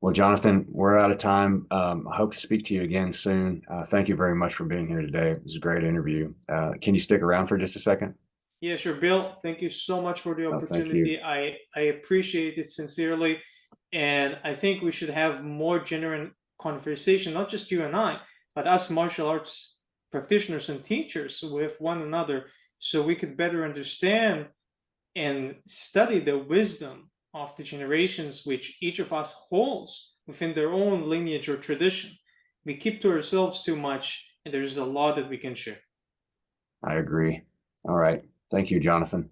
Well, Jonathan, we're out of time. I hope to speak to you again soon. Thank you very much for being here today. It was a great interview. Can you stick around for just a second? Yeah, sure. Bill, thank you so much for the opportunity. I appreciate it sincerely. And I think we should have more genuine conversation, not just you and I, but us martial arts practitioners and teachers with one another, so we could better understand and study the wisdom of the generations which each of us holds within their own lineage or tradition. We keep to ourselves too much, and there's a lot that we can share. I agree. All right. Thank you, Jonathan.